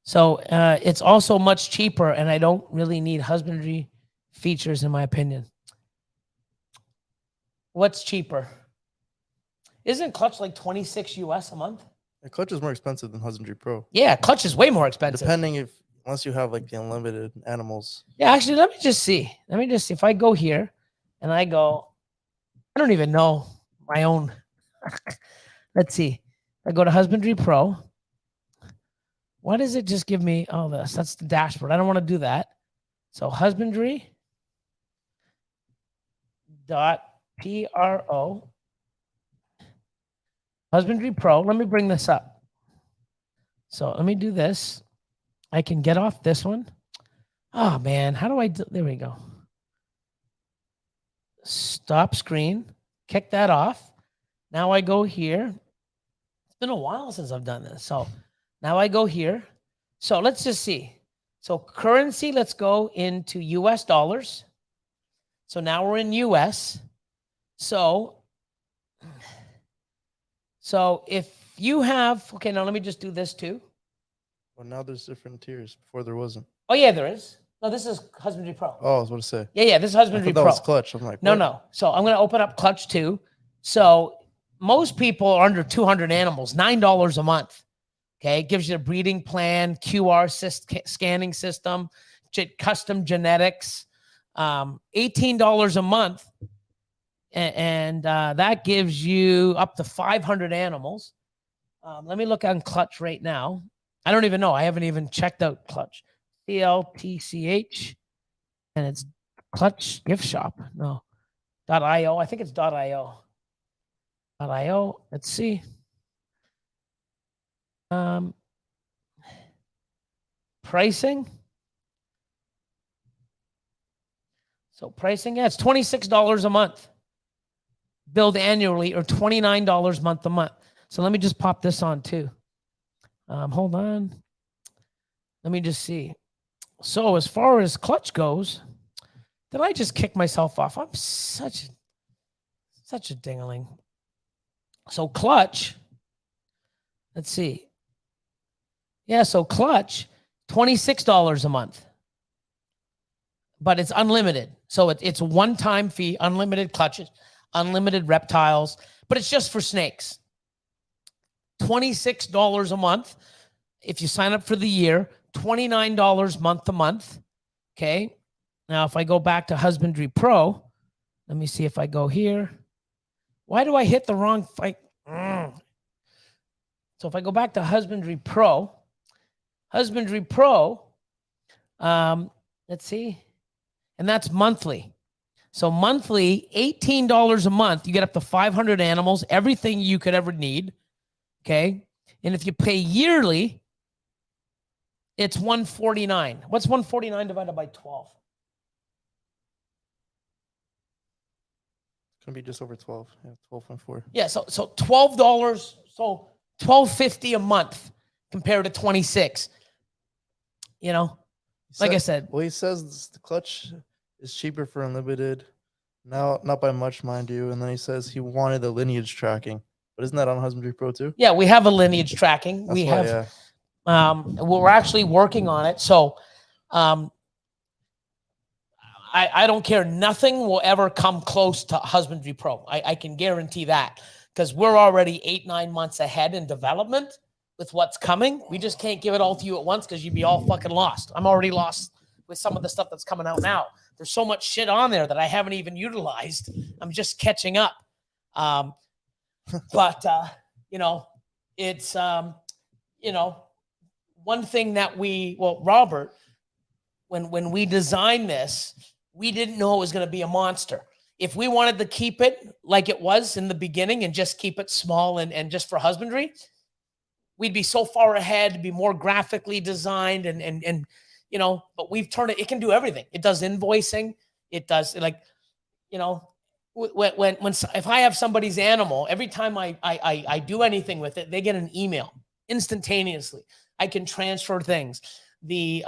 So it's also much cheaper, and I don't really need husbandry features, in my opinion. What's cheaper? Isn't Clutch like 26 US a month? The Clutch is more expensive than Husbandry Pro. Yeah, Clutch is way more expensive. Depending unless you have like the unlimited animals. Yeah, actually, let me just see. If I go here and I go, I don't even know my own. Let's see. I go to Husbandry Pro. Why does it just give me all this? That's the dashboard. I don't want to do that. So husbandry.pro. Husbandry Pro. Let me bring this up. So let me do this. I can get off this one. Oh, man. How do I do? There we go. Stop screen. Kick that off. Now I go here. It's been a while since I've done this. So now I go here. So let's just see. So currency, let's go into US dollars. So now we're in US. So if you have, okay, now let me just do this too. Well, now there's different tiers. Before there wasn't. Oh, yeah, there is. No, this is Husbandry Pro. Oh, I was about to say. Yeah, this is Husbandry Pro. That was Clutch. I'm like, no. So I'm going to open up Clutch too. So most people are under 200 animals, $9 a month. Okay, it gives you a breeding plan, QR scanning system, custom genetics, $18 a month. and that gives you up to 500 animals. Let me look on Clutch right now. I don't even know. I haven't even checked out Clutch. CLTCH, and it's Clutch Gift Shop. No, .io. I think it's .io. .io. Let's see. Pricing. So pricing, yeah, it's $26 a month. Billed annually, or $29 month to month. So let me just pop this on too. Hold on. Let me just see. So as far as Clutch goes, did I just kick myself off? I'm such a dingling. So Clutch, let's see. Yeah, so Clutch, $26 a month. But it's unlimited. So it's one-time fee, unlimited clutches, unlimited reptiles, but it's just for snakes. $26 a month if you sign up for the year, $29 month to month. Okay. Now, if I go back to Husbandry Pro, let me see if I go here. Why do I hit the wrong fight? So if I go back to Husbandry Pro, let's see. And that's monthly. So monthly, $18 a month, you get up to 500 animals, everything you could ever need. Okay. And if you pay yearly, it's $149. What's $149 divided by 12? It's gonna be just over 12. Yeah, 12.4. Yeah, so $12, so $12.50 a month compared to 26. You know, like I said. Well, he says the Clutch is cheaper for unlimited. Now, not by much, mind you. And then he says he wanted the lineage tracking. But isn't that on Husbandry Pro too? Yeah, we have a lineage tracking. That's why, yeah. We're actually working on it. So I don't care. Nothing will ever come close to Husbandry Pro. I can guarantee that, because we're already 8-9 months ahead in development with what's coming. We just can't give it all to you at once because you'd be all fucking lost. I'm already lost with some of the stuff that's coming out now. There's so much shit on there that I haven't even utilized. I'm just catching up. But you know, it's you know, one thing that Robert, when we designed this, we didn't know it was going to be a monster. If we wanted to keep it like it was in the beginning and just keep it small and just for husbandry, we'd be so far ahead, be more graphically designed and you know, but we've turned it can do everything. It does invoicing. It does, like, you know, when if I have somebody's animal, every time I do anything with it, they get an email instantaneously. I can transfer things. The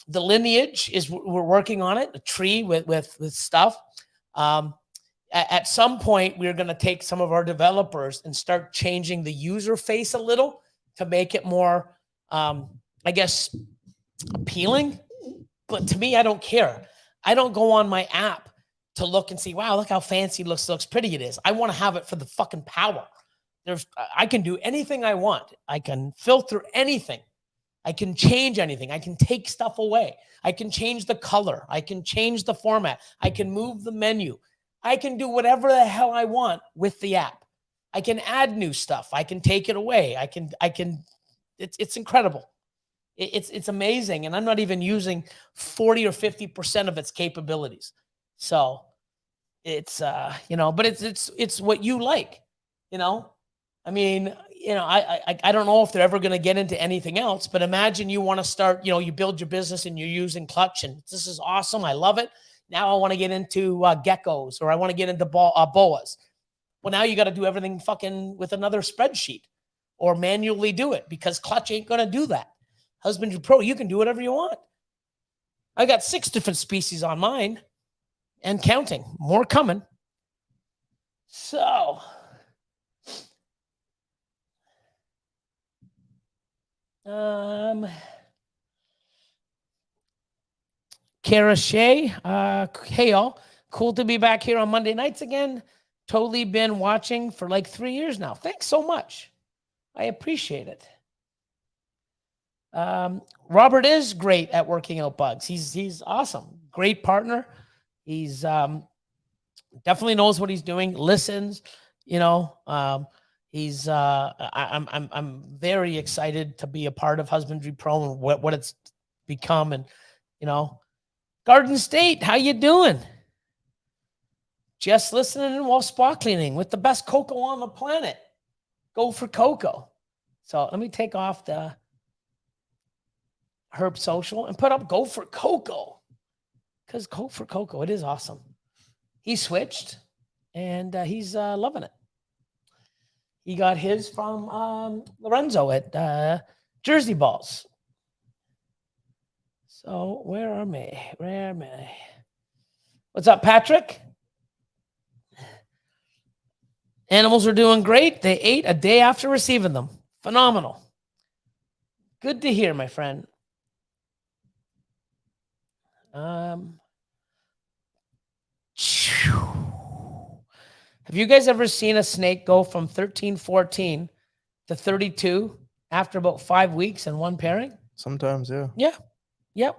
lineage is, we're working on it, a tree with stuff. At some point, we're going to take some of our developers and start changing the user face a little to make it more, I guess, appealing. But to me, I don't care. I don't go on my app to look and see, wow, look how fancy it looks pretty it is. I want to have it for the fucking power. I can do anything I want. I can filter anything. I can change anything. I can take stuff away. I can change the color. I can change the format. I can move the menu. I can do whatever the hell I want with the app. I can add new stuff. I can take it away. It's incredible. It's amazing. And I'm not even using 40 or 50% of its capabilities. So it's, you know, but it's what you like, you know? I mean, you know, I don't know if they're ever going to get into anything else, but imagine you want to start, you know, you build your business and you're using Clutch and this is awesome. I love it. Now I want to get into geckos, or I want to get into boas. Well, now you got to do everything fucking with another spreadsheet or manually do it, because Clutch ain't going to do that. Husbandry Pro, you can do whatever you want. I got 6 different species on mine and counting. More coming. So Kara Shea, hey all, cool to be back here on Monday nights again. Totally been watching for like 3 years now. Thanks so much. I appreciate it. Robert is great at working out bugs. He's awesome. Great partner. He's Definitely knows what he's doing, listens, you know. He's I'm very excited to be a part of Husbandry Pro and what it's become. And you know, Garden State, how you doing? Just listening while spot cleaning with the best cocoa on the planet. Go for cocoa. So let me take off the Herb Social and put up Go for Cocoa, because Go for Cocoa, it is awesome. He switched and he's loving it. He got his from Lorenzo at Jersey Balls. So where am I? Where am I? What's up, Patrick? Animals are doing great. They ate a day after receiving them. Phenomenal. Good to hear, my friend. Have you guys ever seen a snake go from 13, 14 to 32 after about 5 weeks in one pairing? Sometimes, yeah. Yeah. Yep.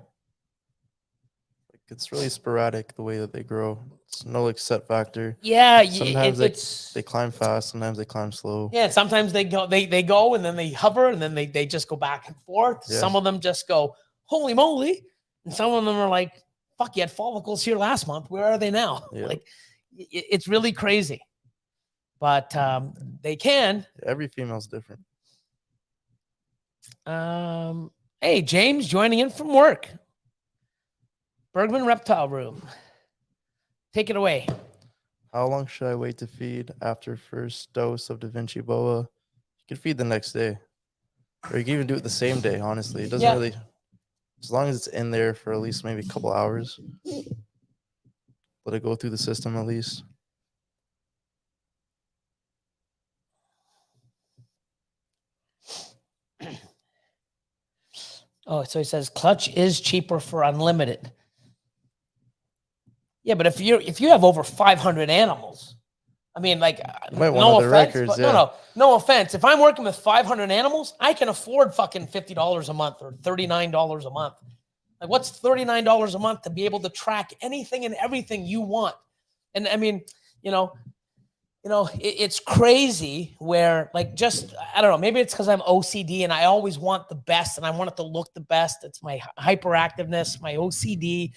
Like, it's really sporadic the way that they grow. It's no like set factor. Yeah. Sometimes It's they climb fast. Sometimes they climb slow. yeah. Sometimes they go and then they hover and then they just go back and forth. Yeah. Some of them just go, holy moly. And some of them are like, fuck, you had follicles here last month. Where are they now? Yeah. Like, it's really crazy. But they can. Every female's different. Hey, James joining in from work. Bergman Reptile Room. Take it away. How long should I wait to feed after first dose of Da Vinci Boa? You can feed the next day. Or you can even do it the same day, honestly. It doesn't really, as long as it's in there for at least maybe a couple hours. Let it go through the system at least. Oh, so he says clutch is cheaper for unlimited. Yeah, but if you have over 500 animals, I mean, like, no offense, records, but yeah. no offense. If I'm working with 500 animals, I can afford fucking $50 a month or $39 a month. Like, what's $39 a month to be able to track anything and everything you want? And I mean, it's crazy where, like, just, I don't know, maybe it's because I'm OCD and I always want the best and I want it to look the best. It's my hyperactiveness, my OCD,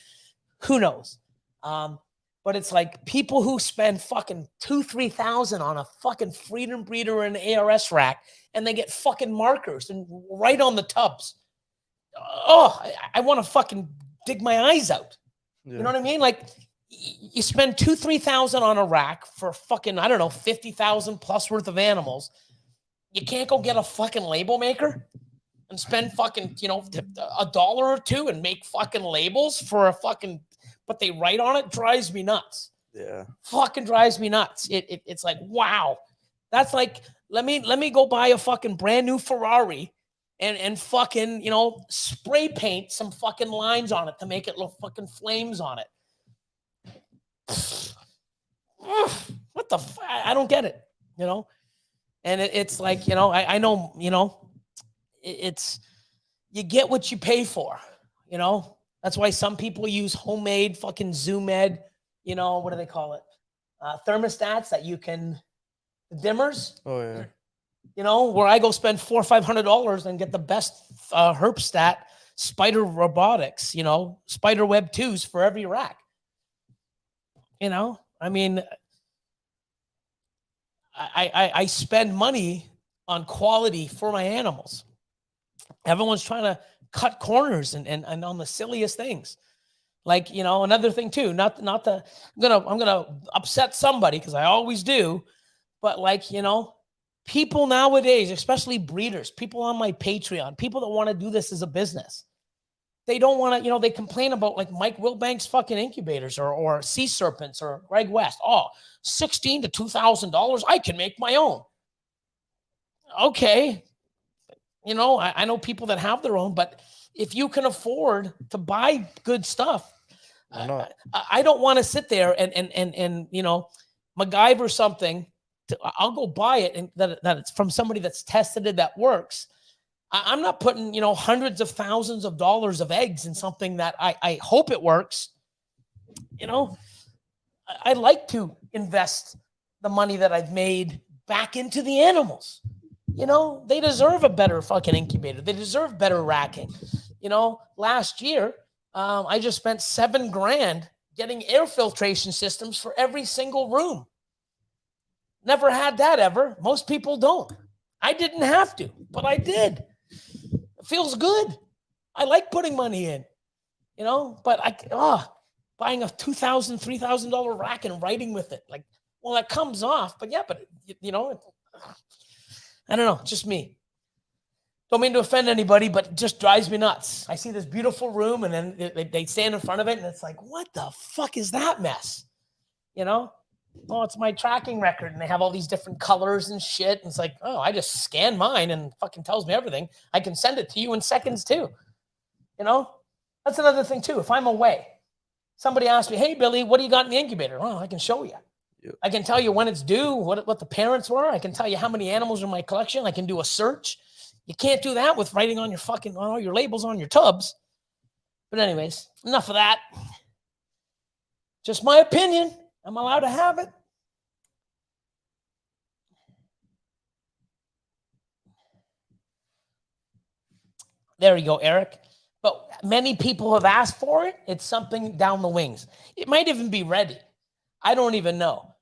who knows? But it's like people who spend fucking $2,000-3,000 on a fucking Freedom Breeder and ARS rack and they get fucking markers and right on the tubs. Oh, I want to fucking dig my eyes out. Yeah. You know what I mean? Like, you spend $2,000-3,000 on a rack for fucking, I don't know, 50,000 plus worth of animals. You can't go get a fucking label maker and spend fucking, $1 or $2 and make fucking labels for a fucking, but they write on it. Drives me nuts. Yeah. Fucking drives me nuts. It's like, wow. That's like, let me go buy a fucking brand new Ferrari and fucking, spray paint some fucking lines on it to make it look fucking flames on it. What the I don't get it, and it's like, I know, it's, you get what you pay for, that's why some people use homemade fucking Zoom Ed, what do they call it? Thermostats that you can, dimmers. Oh yeah. Where I go spend $400 or $500 and get the best Herpstat Spider Robotics, Spider Web 2s for every rack. I mean, I spend money on quality for my animals. Everyone's trying to cut corners and on the silliest things. Like, another thing too, not to, I'm gonna upset somebody because I always do, but like, people nowadays, especially breeders, people on my Patreon, people that want to do this as a business, they don't want to, they complain about like Mike Wilbank's fucking incubators or Sea Serpents or Greg West. Oh, $1,600 to $2,000. I can make my own. Okay. I know people that have their own, but if you can afford to buy good stuff, I don't want to sit there and MacGyver something. I'll go buy it and that it's from somebody that's tested it, that works. I'm not putting, hundreds of thousands of dollars of eggs in something that I hope it works. I like to invest the money that I've made back into the animals. You know, they deserve a better fucking incubator. They deserve better racking. You know, last year, I just spent $7,000 getting air filtration systems for every single room. Never had that ever. Most people don't. I didn't have to, but I did. It feels good. I like putting money in, you know, but buying a $2,000, $3,000 rack and writing with it. Like, well, that comes off, but yeah, but you know, I don't know, just me. Don't mean to offend anybody, but it just drives me nuts. I see this beautiful room and then they stand in front of it and it's like, what the fuck is that mess? You know? Oh, it's my tracking record and they have all these different colors and shit. And it's like, oh, I just scan mine and fucking tells me everything. I can send it to you in seconds too. You know? That's another thing too. If I'm away, somebody asks me, hey, Billy, what do you got in the incubator? Oh, I can show you. Yep. I can tell you when it's due, what the parents were. I can tell you how many animals are in my collection. I can do a search. You can't do that with writing on your fucking, on all your labels on your tubs. But anyways, enough of that. Just my opinion. I'm allowed to have it. There you go, Eric. But many people have asked for it. It's something down the wings. It might even be ready. I don't even know.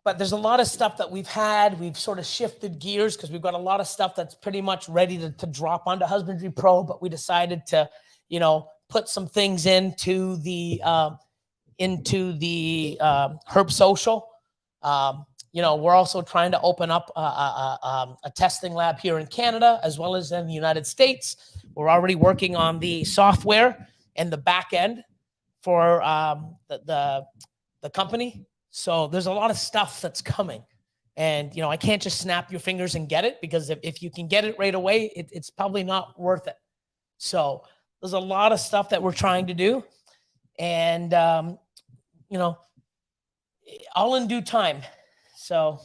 But there's a lot of stuff that we've had. We've sort of shifted gears because we've got a lot of stuff that's pretty much ready to drop onto Husbandry Pro. But we decided to, you know, put some things into the Herb Social. You know, we're also trying to open up a testing lab here in Canada as well as in the United States. We're already working on the software and the back end for the company. So there's a lot of stuff that's coming. And, you know, I can't just snap your fingers and get it because if you can get it right away, it's probably not worth it. So there's a lot of stuff that we're trying to do. And, you know, all in due time. So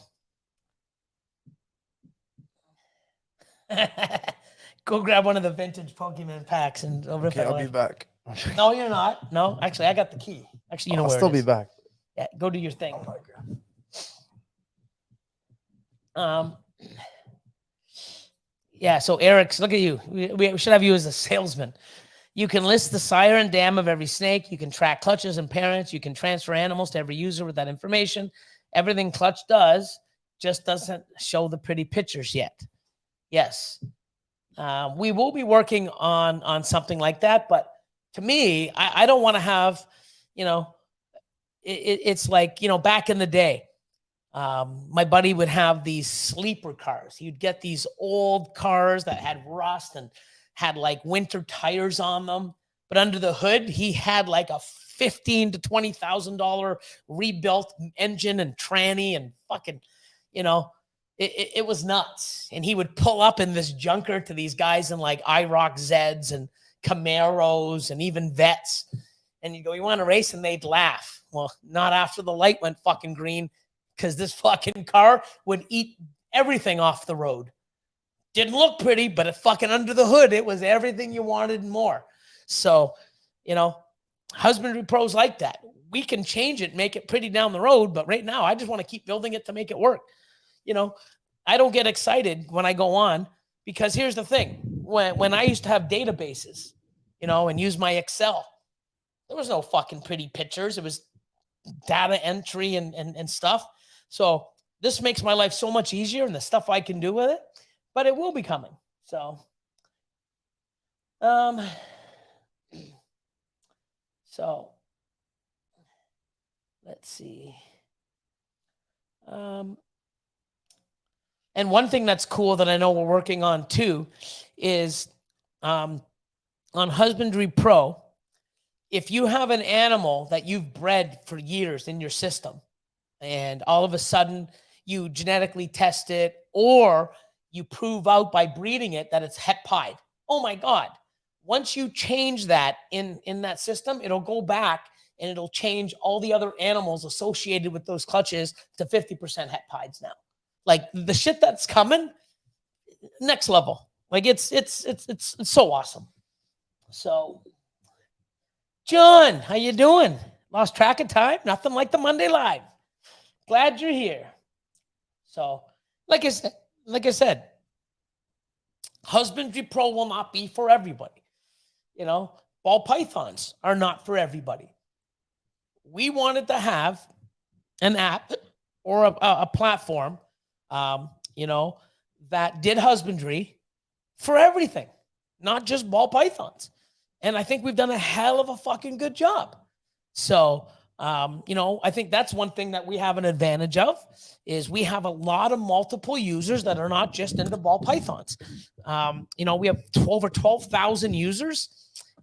go grab one of the vintage Pokemon packs and rip it. I'll be back. No, you're not. No, actually, I got the key. Actually, you know I'll where still it be is. back. Yeah, go do your thing. Yeah, so Eric's, look at you. We should have you as a salesman. You can list the sire and dam of every snake. You can track clutches and parents. You can transfer animals to every user with that information. Everything Clutch does just doesn't show the pretty pictures yet. Yes. We will be working on something like that. But to me, I don't want to have, you know, it's like, you know, back in the day, my buddy would have these sleeper cars. He'd get these old cars that had rust and had like winter tires on them. But under the hood, he had like a $15,000 to $20,000 rebuilt engine and tranny and fucking, you know, it was nuts. And he would pull up in this junker to these guys in like IROC Zeds and Camaros and even Vets. And you go, you want to race? And they'd laugh. Well, not after the light went fucking green, because this fucking car would eat everything off the road. Didn't look pretty, but it fucking under the hood, it was everything you wanted and more. So, you know, Husbandry Pros like that. We can change it, make it pretty down the road, but right now I just want to keep building it to make it work. You know, I don't get excited when I go on because here's the thing. When I used to have databases, you know, and use my Excel, there was no fucking pretty pictures. It was data entry and stuff. So this makes my life so much easier and the stuff I can do with it, but it will be coming. So, let's see. And one thing that's cool that I know we're working on too is on Husbandry Pro, if you have an animal that you've bred for years in your system and all of a sudden you genetically test it or you prove out by breeding it that it's het pied, oh my God. Once you change that in that system, it'll go back and it'll change all the other animals associated with those clutches to 50% het pieds now. Like the shit that's coming, next level. Like it's so awesome. So, John, how you doing? Lost track of time? Nothing like the Monday Live. Glad you're here. So, like I said, Husbandry Pro will not be for everybody. You know, ball pythons are not for everybody. We wanted to have an app or a platform, you know, that did husbandry for everything, not just ball pythons. And I think we've done a hell of a fucking good job. So, you know, I think that's one thing that we have an advantage of is we have a lot of multiple users that are not just into ball pythons. You know, we have over 12,000 users,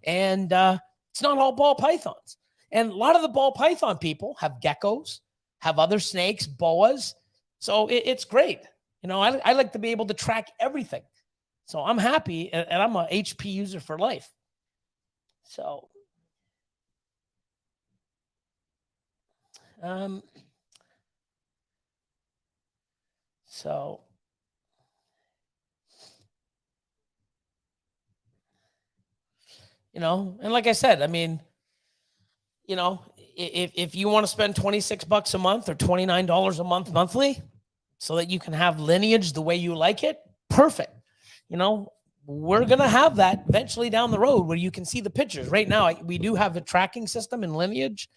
and it's not all ball pythons. And a lot of the ball python people have geckos, have other snakes, boas. So it's great. You know, I like to be able to track everything. So I'm happy, and I'm a HP user for life. So, so, you know, and like I said, I mean, you know, if you want to spend 26 bucks a month or $29 a month monthly so that you can have lineage the way you like it, perfect. You know, we're going to have that eventually down the road where you can see the pictures. Right now, we do have a tracking system in lineage.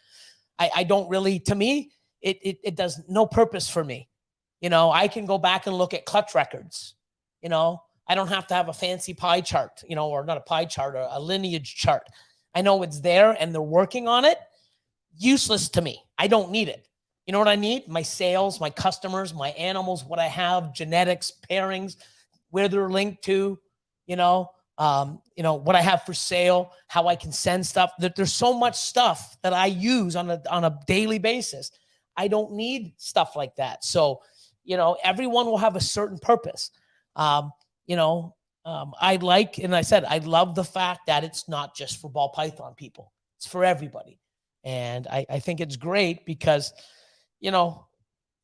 I don't really, to me, it does no purpose for me. You know, I can go back and look at clutch records. You know, I don't have to have a fancy pie chart, you know, or not a pie chart, or a lineage chart. I know it's there and they're working on it. Useless to me. I don't need it. You know what I need? My sales, my customers, my animals, what I have, genetics, pairings, where they're linked to, you know, what I have for sale, how I can send stuff. There's so much stuff that I use on a daily basis. I don't need stuff like that. So, you know, everyone will have a certain purpose. You know, I like, and I said, I love the fact that it's not just for ball python people. It's for everybody. And I think it's great because, you know,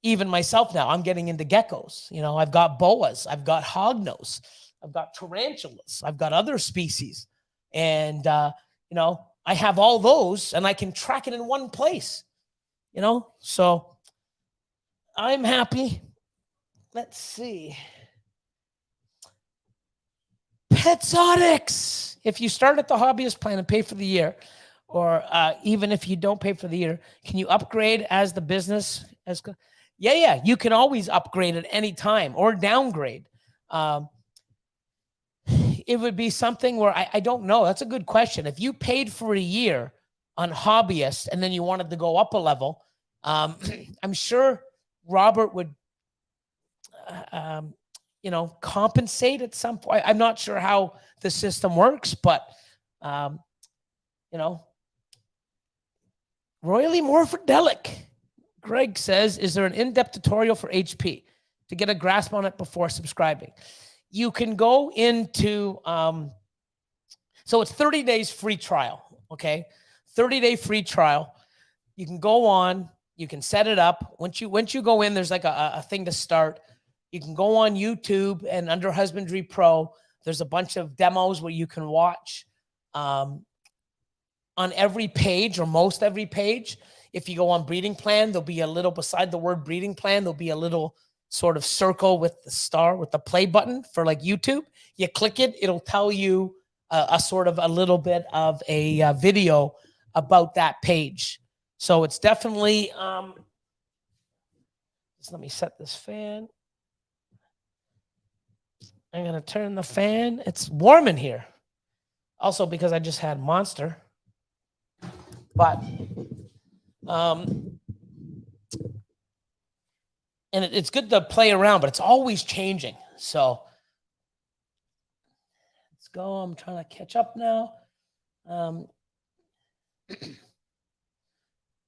even myself now, I'm getting into geckos. You know, I've got boas, I've got hognose, I've got tarantulas, I've got other species. And, you know, I have all those and I can track it in one place, you know? So I'm happy. Let's see. Petzotics. If you start at the hobbyist plan and pay for the year, or even if you don't pay for the year, can you upgrade as the business? Yeah, you can always upgrade at any time or downgrade. It would be something where I don't know. That's a good question. If you paid for a year on hobbyist and then you wanted to go up a level, I'm sure Robert would, you know, compensate at some point. I'm not sure how the system works, but, you know, royally morphidelic. Greg says, is there an in-depth tutorial for HP to get a grasp on it before subscribing? You can go into, so it's 30 days free trial, okay? 30-day free trial. You can go on, you can set it up. Once you go in, there's like a thing to start. You can go on YouTube, and under Husbandry Pro, there's a bunch of demos where you can watch. On every page, or most every page, if you go on breeding plan, there'll be a little, beside the word breeding plan, there'll be a little sort of circle with the star, with the play button for like YouTube. You click it, it'll tell you a sort of a little bit of a video about that page. So it's definitely, just let me set this fan. I'm going to turn the fan. It's warm in here. Also because I just had Monster. But, and it's good to play around, but it's always changing. So let's go. I'm trying to catch up now.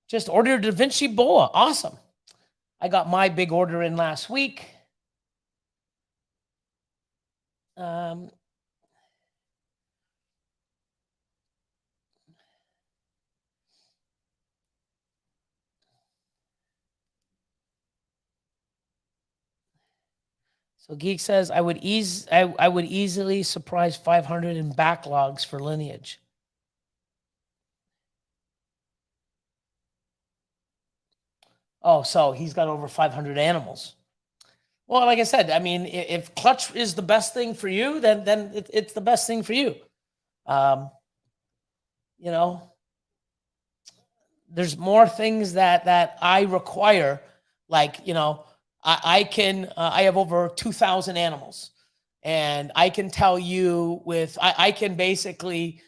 Just ordered Da Vinci Boa. Awesome. I got my big order in last week. So Geek says, I would easily surprise 500 in backlogs for lineage. Oh, so he's got over 500 animals. Well, like I said, I mean, if clutch is the best thing for you, then it's the best thing for you. You know, there's more things that I require. Like, you know, I have over 2,000 animals, and I can tell you I can basically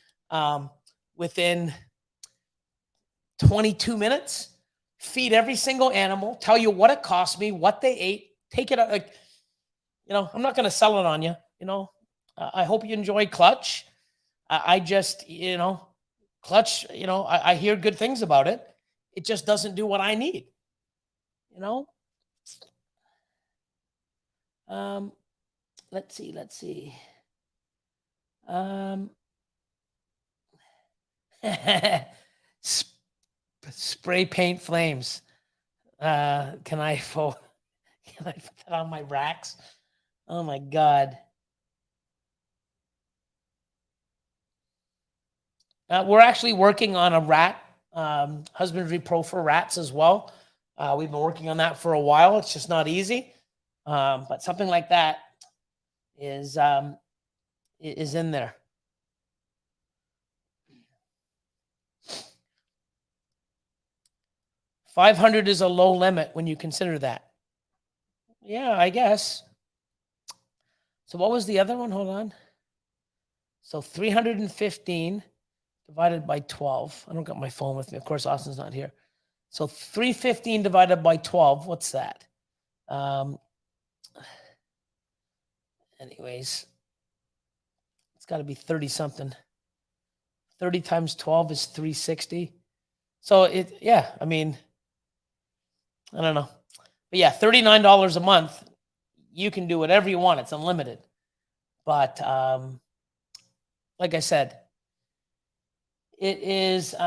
within 22 minutes feed every single animal, tell you what it cost me, what they ate, take it out. Like, you know, I'm not going to sell it on you. You know, I hope you enjoy clutch. I just, you know, clutch, you know, I hear good things about it. It just doesn't do what I need, you know? Let's see. Spray paint flames. Can I put that on my racks? Oh my God. We're actually working on a rat husbandry pro for rats as well. We've been working on that for a while. It's just not easy, but something like that is in there. $500 is a low limit when you consider that. Yeah, I guess. So what was the other one? Hold on. So 315 divided by 12. I don't got my phone with me. Of course, Austin's not here. So 315 divided by 12. What's that? Anyways, it's got to be 30 something. 30 times 12 is 360. So yeah, I mean, I don't know. But yeah, $39 a month. You can do whatever you want. It's unlimited. But like I said, it is, you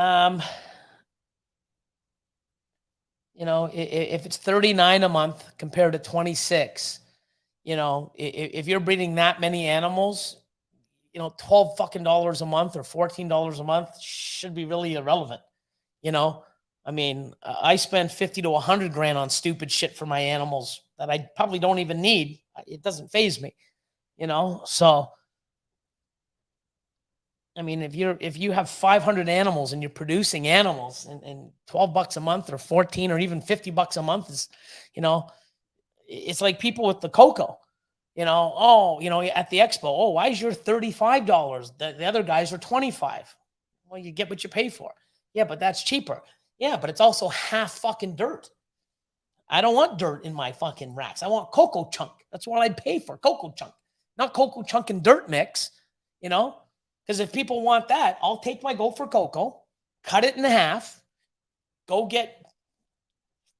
know, if it's 39 a month compared to 26, you know, if you're breeding that many animals, you know, $12 fucking dollars a month or $14 a month should be really irrelevant. You know, I mean, I spend 50 to 100 grand on stupid shit for my animals that I probably don't even need. It doesn't faze me, you know? So, I mean, if you have 500 animals and you're producing animals and $12 a month or 14 or even $50 a month is, you know, it's like people with the cocoa, you know, oh, you know, at the expo, oh, why is your $35? The other guys are 25. Well, you get what you pay for. Yeah, but that's cheaper. Yeah, but it's also half fucking dirt. I don't want dirt in my fucking racks. I want cocoa chunk. That's what I'd pay for, cocoa chunk, not cocoa chunk and dirt mix, you know? Because if people want that, I'll take my gopher cocoa, cut it in half, go get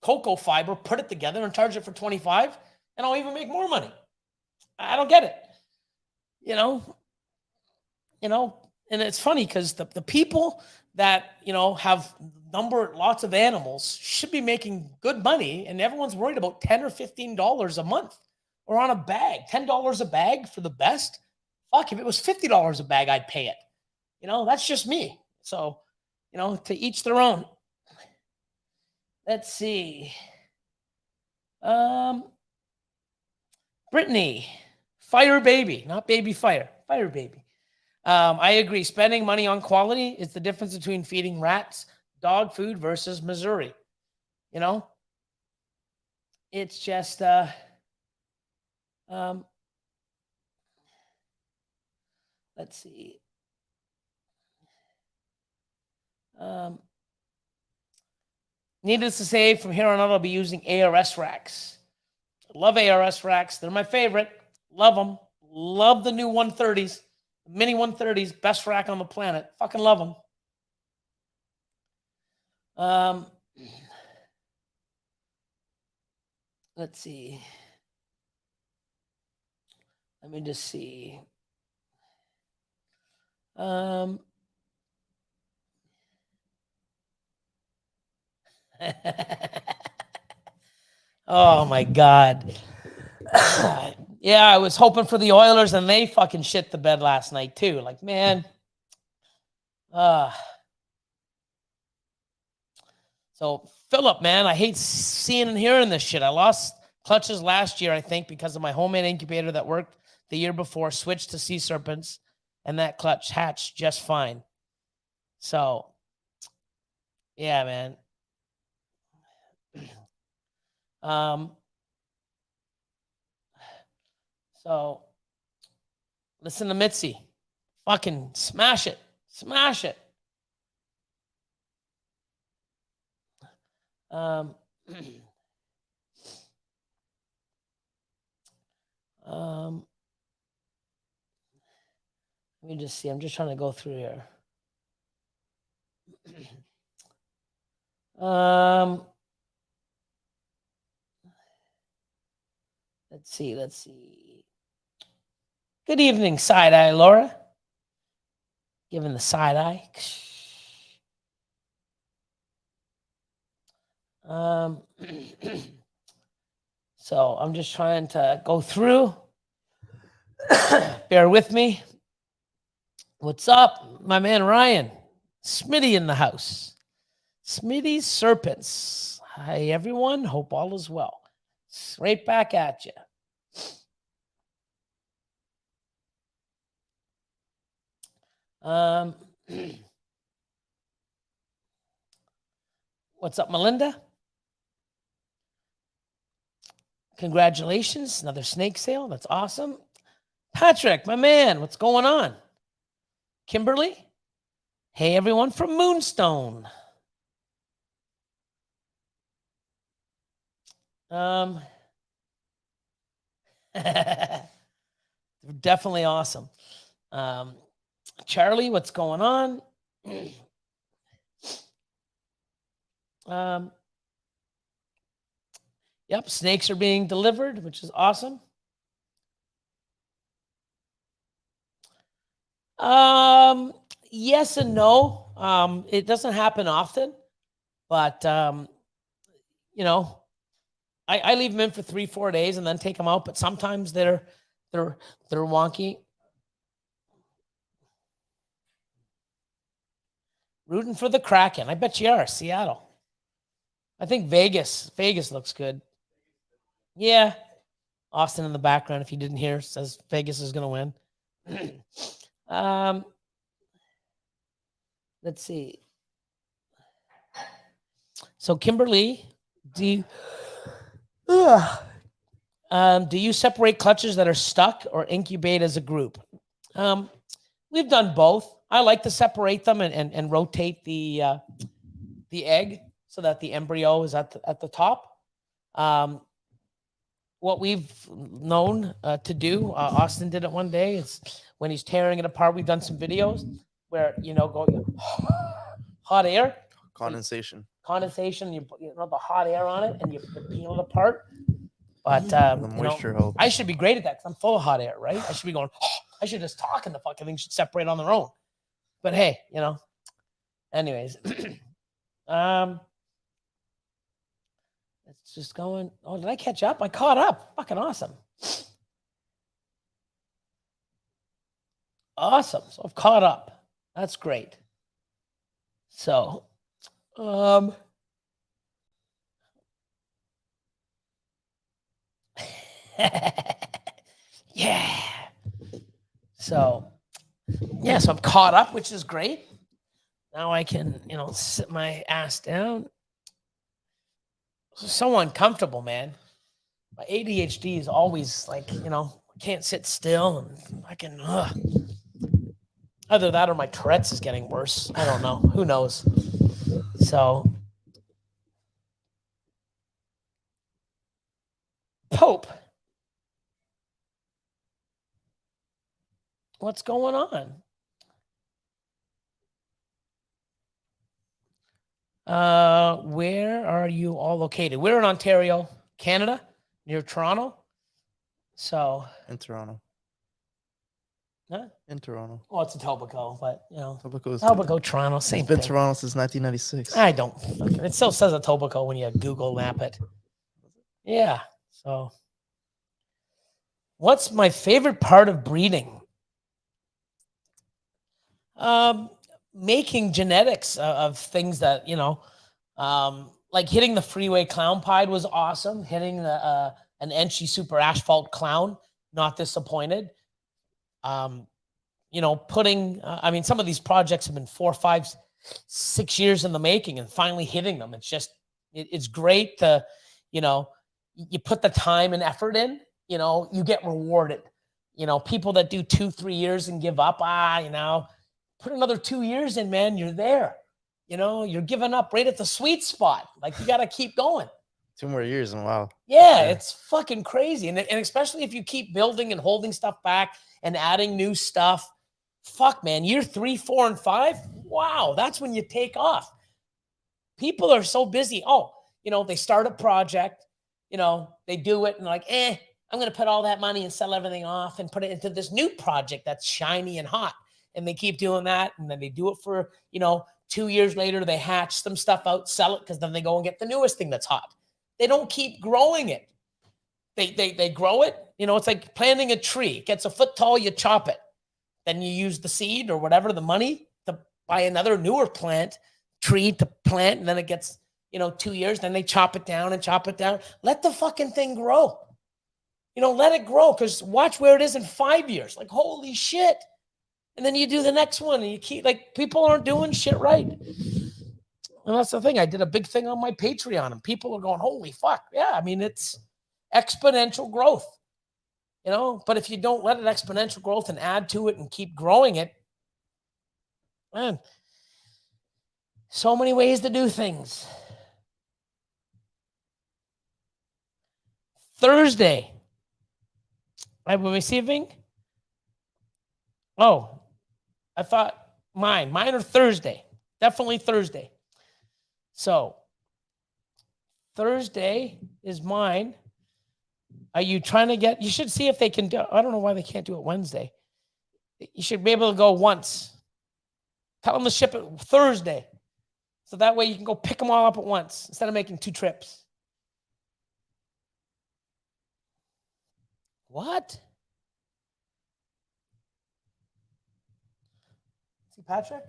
cocoa fiber, put it together and charge it for 25, and I'll even make more money. I don't get it. You know, and it's funny because the people that, you know, have lots of animals should be making good money, and everyone's worried about $10 or $15 a month or on a bag. $10 a bag for the best. Fuck, if it was $50 a bag, I'd pay it. You know, that's just me. So, you know, to each their own. Let's see. Brittany, fire baby, not baby fire, fire baby. I agree. Spending money on quality is the difference between feeding rats dog food versus Missouri. You know, it's just let's see. Needless to say, from here on out, I'll be using ARS racks. Love ARS racks. They're my favorite. Love them. Love the new 130s. Mini 130s. Best rack on the planet. Fucking love them. Let's see. Let me just see. Oh my God. Yeah, I was hoping for the Oilers and they fucking shit the bed last night too. Like, man. So, Philip, man, I hate seeing and hearing this shit. I lost clutches last year, I think, because of my homemade incubator that worked the year before, switched to sea serpents, and that clutch hatched just fine. So, yeah, man. So listen to Mitzi. Fucking smash it. Smash it. Let me just see. I'm just trying to go through here. Let's see. Good evening, side eye, Laura. Giving the side eye. So I'm just trying to go through. Bear with me. What's up, my man Ryan? Smitty in the house. Smitty's Serpents. Hi, everyone. Hope all is well. Right back at you. What's up, Melinda? Congratulations. Another snake sale. That's awesome. Patrick, my man, what's going on? Kimberly? Hey, everyone from Moonstone. Definitely awesome. Charlie, what's going on? Yep, snakes are being delivered, which is awesome. Yes and no. It doesn't happen often, but you know, I leave them in for 3-4 days and then take them out. But sometimes they're wonky. Rooting for the Kraken. I bet you are. Seattle. I think Vegas. Vegas looks good. Yeah. Austin in the background, if you didn't hear, says Vegas is going to win. Let's see. So, Kimberly, do you separate clutches that are stuck or incubate as a group? We've done both. I like to separate them and rotate the egg so that the embryo is at the top. What we've known to do, Austin did it one day. It's when he's tearing it apart. We've done some videos where go hot air, Condensation. You know the hot air on it, and you peel it apart. But The moisture helps. I should be great at that because I'm full of hot air, right? I should be going. I should just talk, and the fucking thing should separate on their own. But hey, anyways, it's just going. Oh, did I catch up? I caught up. Fucking awesome. Awesome. So I've caught up. That's great. So, yeah. So, yeah, so I'm caught up, which is great. Now I can, sit my ass down. So uncomfortable, man. My ADHD is always like, can't sit still and I can, either that or my Tourette's is getting worse. I don't know. Who knows? So, Pope, what's going on? Where are you all located? We're in Ontario, Canada, near Toronto. So In Toronto. Huh? In Toronto. Oh, it's Etobicoke, but Etobicoke, Toronto, same It's been thing. Toronto since 1996. I don't. It still says Etobicoke when you Google map it. Yeah. So, what's my favorite part of breeding? Making genetics of things that Like hitting the freeway clown pied was awesome. Hitting the an Enchi super asphalt clown, not disappointed. You know, putting, I mean, some of these projects have been 4, 5, 6 years in the making and finally hitting them. It's just, it's great to, you know, you put the time and effort in, you know, you get rewarded. You know, people that do 2, 3 years and give up, you know, put another 2 years in, man, you're there. You know, you're giving up right at the sweet spot. Like, you got to keep going. 2 more years and wow. Yeah, it's fucking crazy. And especially if you keep building and holding stuff back and adding new stuff. Fuck, man, year 3, 4, and 5, wow, that's when you take off. People are so busy. Oh, you know, they start a project, you know, they do it and like, I'm going to put all that money and sell everything off and put it into this new project that's shiny and hot. And they keep doing that. And then they do it for, you know, 2 years later, they hatch some stuff out, sell it, because then they go and get the newest thing that's hot. They don't keep growing it. They grow it. You know, it's like planting a tree. It gets a foot tall, you chop it. Then you use the seed or whatever, the money, to buy another newer tree to plant. And then it gets, you know, 2 years. Then they chop it down and chop it down. Let the fucking thing grow. You know, let it grow, because watch where it is in 5 years. Like, holy shit. And then you do the next one and you keep, like, people aren't doing shit right. And that's the thing. I did a big thing on my Patreon and people are going, holy fuck. Yeah, I mean, it's exponential growth. You know, but if you don't let it exponential growth and add to it and keep growing it, man, so many ways to do things. Thursday, I've been receiving. Oh, I thought mine are Thursday. Definitely Thursday. So Thursday is mine. Are you trying to get, you should see if they can do, I don't know why they can't do it Wednesday. You should be able to go once. Tell them to ship it Thursday. So that way you can go pick them all up at once instead of making 2 trips. What? See, Patrick?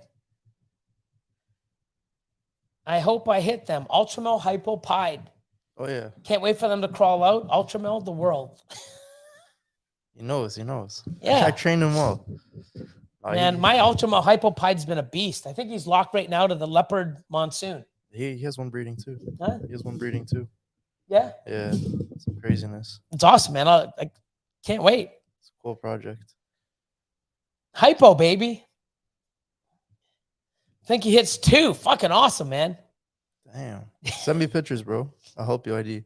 I hope I hit them. Ultramel Hypo Pied. Oh yeah. Can't wait for them to crawl out. Ultramel the world. He knows. Yeah. I trained him well. Man, my Ultramel Hypo Pied's been a beast. I think he's locked right now to the Leopard Monsoon. He has one breeding too. Huh? He has one breeding too. Yeah. Yeah. Some craziness. It's awesome, man. I can't wait. It's a cool project. Hypo, baby. I think he hits 2. Fucking awesome, man. Damn. Send me pictures, bro. I'll help you ID.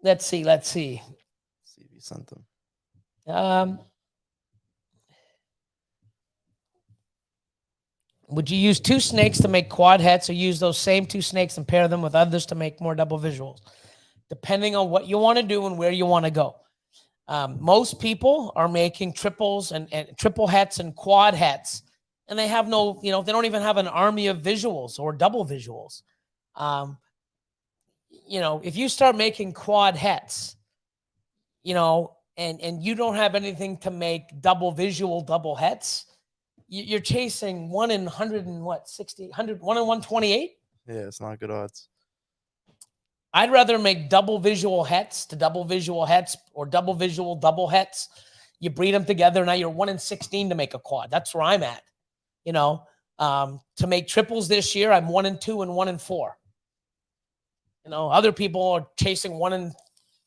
Let's see. See if you sent them. Would you use 2 snakes to make quad hets, or use those same 2 snakes and pair them with others to make more double visuals? Depending on what you want to do and where you want to go. Most people are making triples and triple hets and quad hets, and they have no, you know, they don't even have an army of visuals or double visuals. You know, if you start making quad hets, you know, and you don't have anything to make double visual double hets, you're chasing 1 in 100 and what, 60, 100, 1 in 128? Yeah, it's not good odds. I'd rather make double visual hets to double visual hets, or double visual double hets. You breed them together. Now you're 1 in 16 to make a quad. That's where I'm at. You know, to make triples this year, I'm 1 in 2 and 1 in 4. You know, other people are chasing 1 in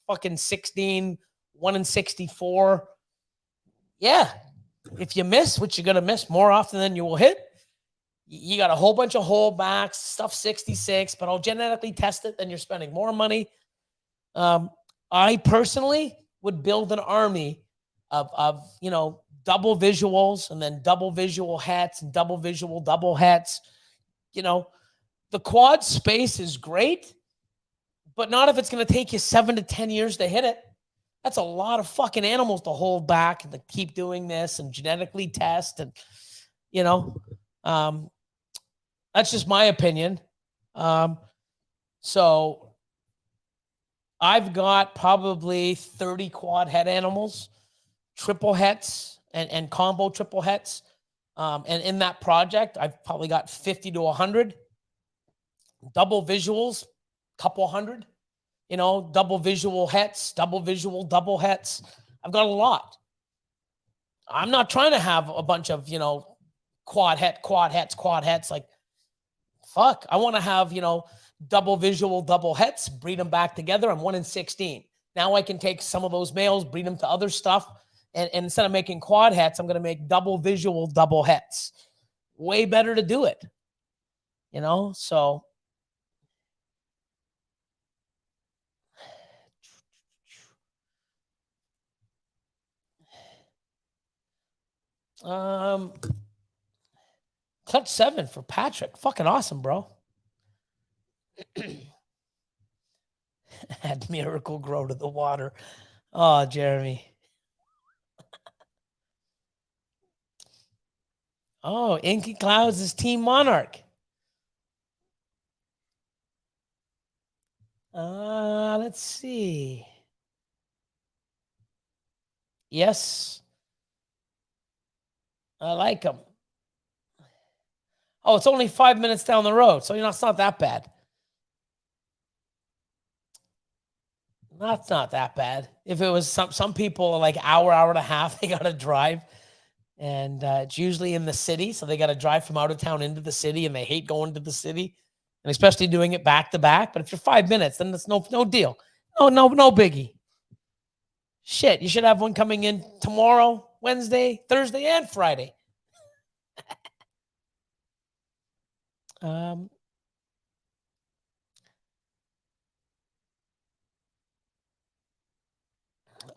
fucking 16, 1 in 64. Yeah. If you miss, which you're going to miss more often than you will hit, you got a whole bunch of holdbacks, stuff 66, but I'll genetically test it, then you're spending more money. I personally would build an army of you know, double visuals and then double visual hats and double visual double hats. You know, the quad space is great, but not if it's going to take you 7 to 10 years to hit it. That's a lot of fucking animals to hold back and to keep doing this and genetically test. And, you know, that's just my opinion. So I've got probably 30 quad head animals, triple hets and combo triple hets. And in that project, I've probably got 50 to 100 double visuals, couple hundred, double visual hets, double visual double hets. I've got a lot. I'm not trying to have a bunch of, quad hets. Like, fuck. I want to have, double visual double hets, breed them back together. I'm 1 in 16. Now I can take some of those males, breed them to other stuff. And instead of making quad hets, I'm going to make double visual double hets. Way better to do it. So. Clutch 7 for Patrick. Fucking awesome, bro. Add Miracle Grow to the water. Oh, Jeremy. Oh, Inky Clouds is Team Monarch. Let's see. Yes. I like them. Oh, it's only 5 minutes down the road, so it's not that bad. That's not that bad. If it was some people like hour and a half, they got to drive. And it's usually in the city, so they got to drive from out of town into the city, and they hate going to the city, and especially doing it back to back. But if you're 5 minutes, then it's no deal. No biggie. Shit, you should have one coming in tomorrow, Wednesday, Thursday, and Friday.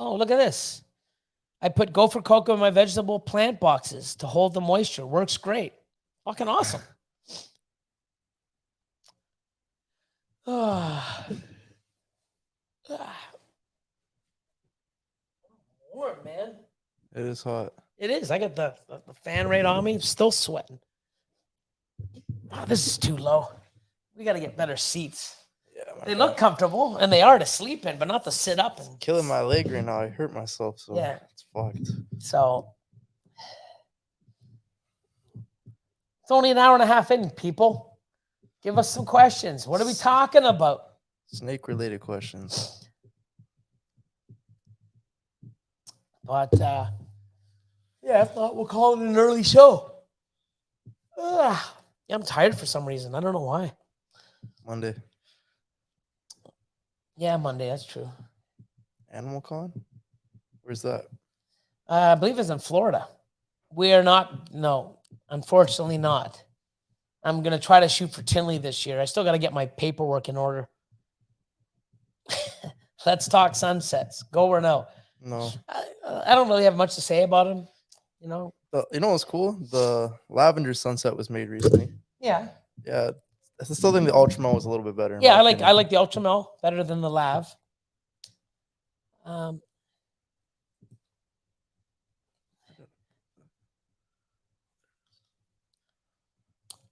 Oh, look at this. I put Gopher Cocoa in my vegetable plant boxes to hold the moisture. Works great. Fucking awesome. Warm, man. It is hot. It is. I got the fan right on me. I'm still sweating. Oh, this is too low. We got to get better seats. Yeah, they look comfortable, and they are to sleep in, but not to sit up. And killing my leg right now. I hurt myself, so yeah, it's fucked. So it's only an hour and a half in, people. Give us some questions. What are we talking about? Snake-related questions. But yeah, if not, we'll call it an early show. Yeah, I'm tired for some reason. I don't know why. Monday. Yeah, Monday. That's true. Animal Con? Where's that? I believe it's in Florida. We are not. No, unfortunately not. I'm going to try to shoot for Tinley this year. I still got to get my paperwork in order. Let's talk sunsets. Go or no? No. I don't really have much to say about them. You know what's cool? The lavender sunset was made recently. Yeah. Yeah. I still think the Ultramel was a little bit better. Yeah, I like the Ultramel better than the Lav.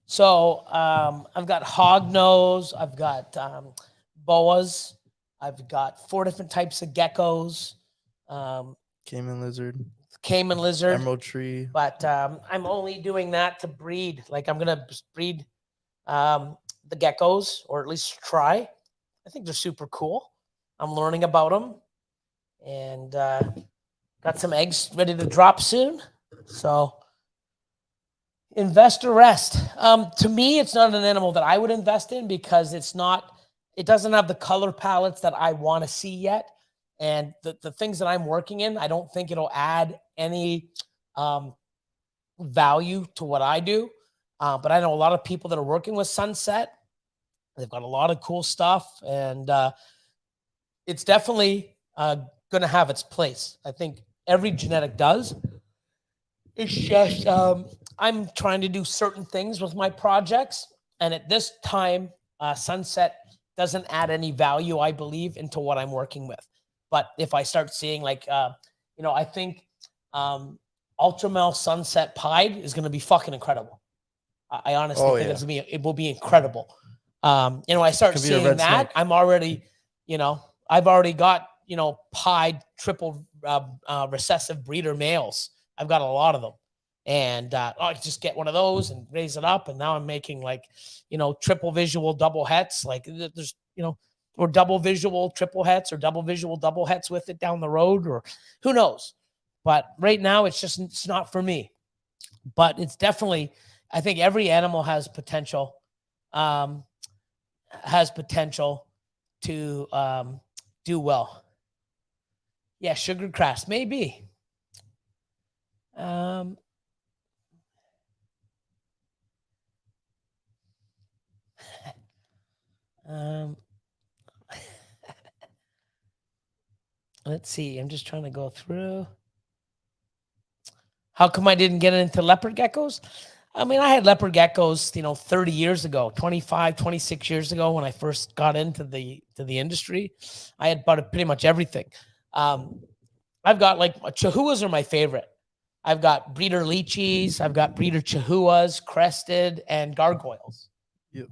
So I've got hognose, I've got boas, I've got 4 different types of geckos. Cayman lizard. Emerald tree. But I'm only doing that to breed. Like I'm gonna breed the geckos, or at least try. I think they're super cool. I'm learning about them, and got some eggs ready to drop soon. So invest or rest. To me, it's not an animal that I would invest in because it doesn't have the color palettes that I want to see yet. And the things that I'm working in, I don't think it'll add any value to what I do. But I know a lot of people that are working with Sunset. They've got a lot of cool stuff, and it's definitely going to have its place. I think every genetic does. It's just I'm trying to do certain things with my projects, and at this time, Sunset doesn't add any value, I believe, into what I'm working with. But if I start seeing I think Ultramel Sunset Pied is going to be fucking incredible. I honestly think it will be incredible. I start seeing that snake. I'm already, I've already got, pied triple recessive breeder males. I've got a lot of them. And I just get one of those and raise it up. And now I'm making like, triple visual double hets. Like there's, or double visual triple hets or double visual double hets with it down the road, or who knows. But right now it's not for me. But it's definitely, I think every animal has potential, to do well. Yeah, sugar grass, maybe. Let's see. I'm just trying to go through. How come I didn't get into leopard geckos? I mean, I had leopard geckos, 30 years ago, 25, 26 years ago when I first got into the industry. I had bought pretty much everything. I've got like chihuahuas are my favorite. I've got breeder lychees. I've got breeder chihuahuas, crested, and gargoyles. Yep.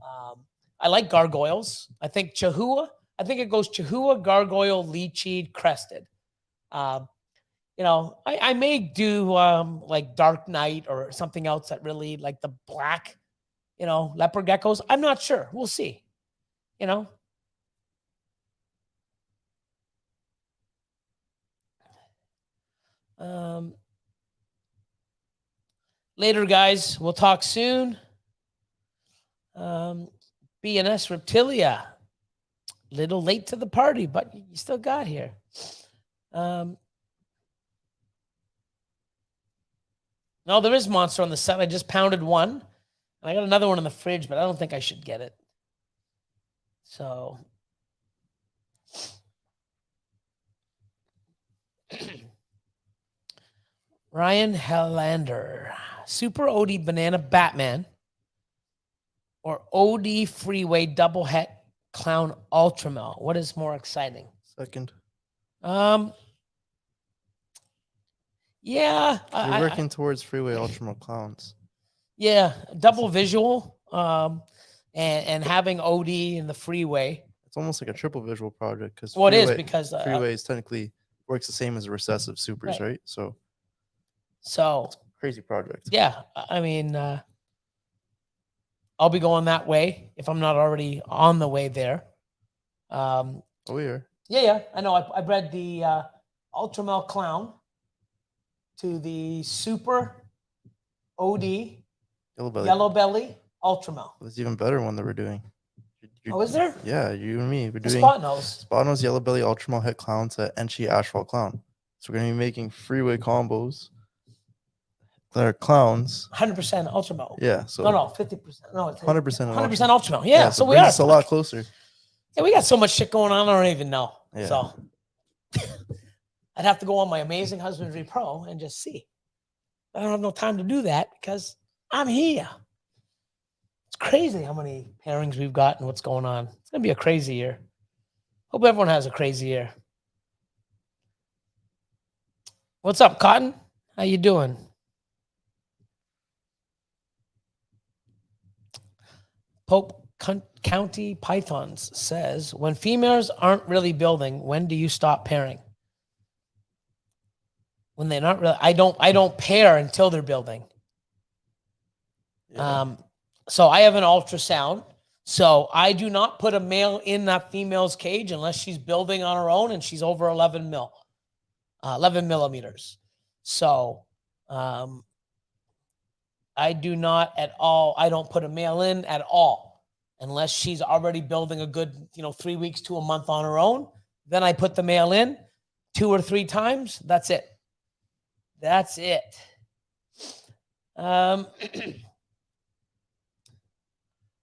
I like gargoyles. I think it goes chihuahua, gargoyle, lychee, crested. I may do like dark night or something else that really like the black, leopard geckos. I'm not sure. We'll see. Later, guys. We'll talk soon. BNS Reptilia. Little late to the party, but you still got here. No, there is monster on the set. I just pounded one. And I got another one in the fridge, but I don't think I should get it. So Ryan Hellander. Super OD Banana Batman or OD Freeway Double Het Clown Ultramel. What is more exciting? Second. Yeah. You're working towards Freeway Ultramel Clowns. Yeah. Double visual. And having OD in the Freeway. It's almost like a triple visual project because it is because Freeway is technically works the same as the recessive supers, right? So it's a crazy project. Yeah, I mean, I'll be going that way if I'm not already on the way there. Oh, yeah. Yeah. I know. I bred the Ultramel Clown to the Super OD Yellow Belly Ultramel. There's even better one that we're doing. Is there? Yeah, you and me. We're doing Spot Nose Yellow Belly Ultramel Het Clown to Enchi Asphalt Clown. So we're going to be making Freeway combos that are clowns. 100% Ultramel. Yeah. So no, 50%. No, it's 100% 100% Ultramel. Yeah. So we are. are. It's a lot closer. Yeah, we got so much shit going on. I don't even know. Yeah. So I'd have to go on my Amazing Husbandry Pro and just see. I don't have no time to do that because I'm here. It's crazy how many pairings we've got and what's going on. It's going to be a crazy year. Hope everyone has a crazy year. What's up, Cotton? How you doing? Pope County Pythons says, when females aren't really building, when do you stop pairing? When they're not really, I don't pair until they're building. Yeah. So I have an ultrasound. So I do not put a male in that female's cage unless she's building on her own and she's over 11 millimeters. So I do not at all. I don't put a male in at all unless she's already building a good, 3 weeks to a month on her own. Then I put the male in 2 or 3 times. That's it. That's it.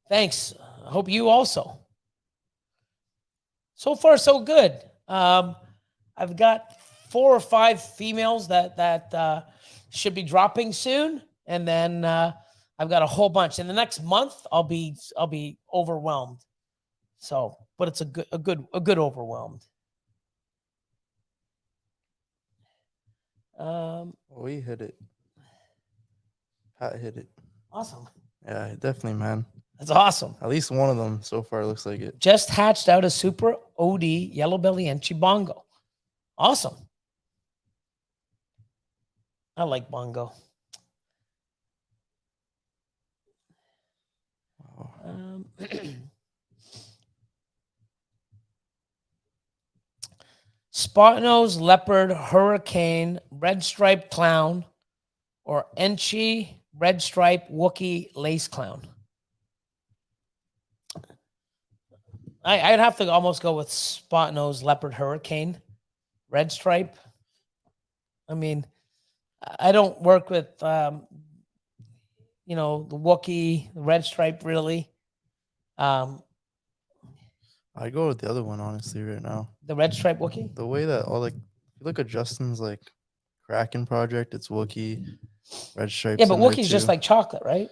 Thanks. I hope you also. So far, so good. I've got 4 or 5 females that should be dropping soon, and then I've got a whole bunch. In the next month, I'll be overwhelmed. So, but it's a good overwhelmed. We hit it. Pat hit it. Awesome. Yeah, definitely, man. That's awesome. At least one of them so far looks like it. Just hatched out a Super OD Yellow Belly and Chibongo. Awesome. I like Bongo. Um, spot nose, leopard, hurricane, red striped clown, or Enchi, red stripe, Wookie, lace clown. I'd have to almost go with spot nose, leopard, hurricane, red stripe. I mean, I don't work with, the Wookie, the red stripe, really. I go with the other one honestly right now. The red stripe Wookie. The way that if you look at Justin's like Kraken project, it's Wookie, red stripes. Yeah, but in there Wookie's just too. like chocolate, right?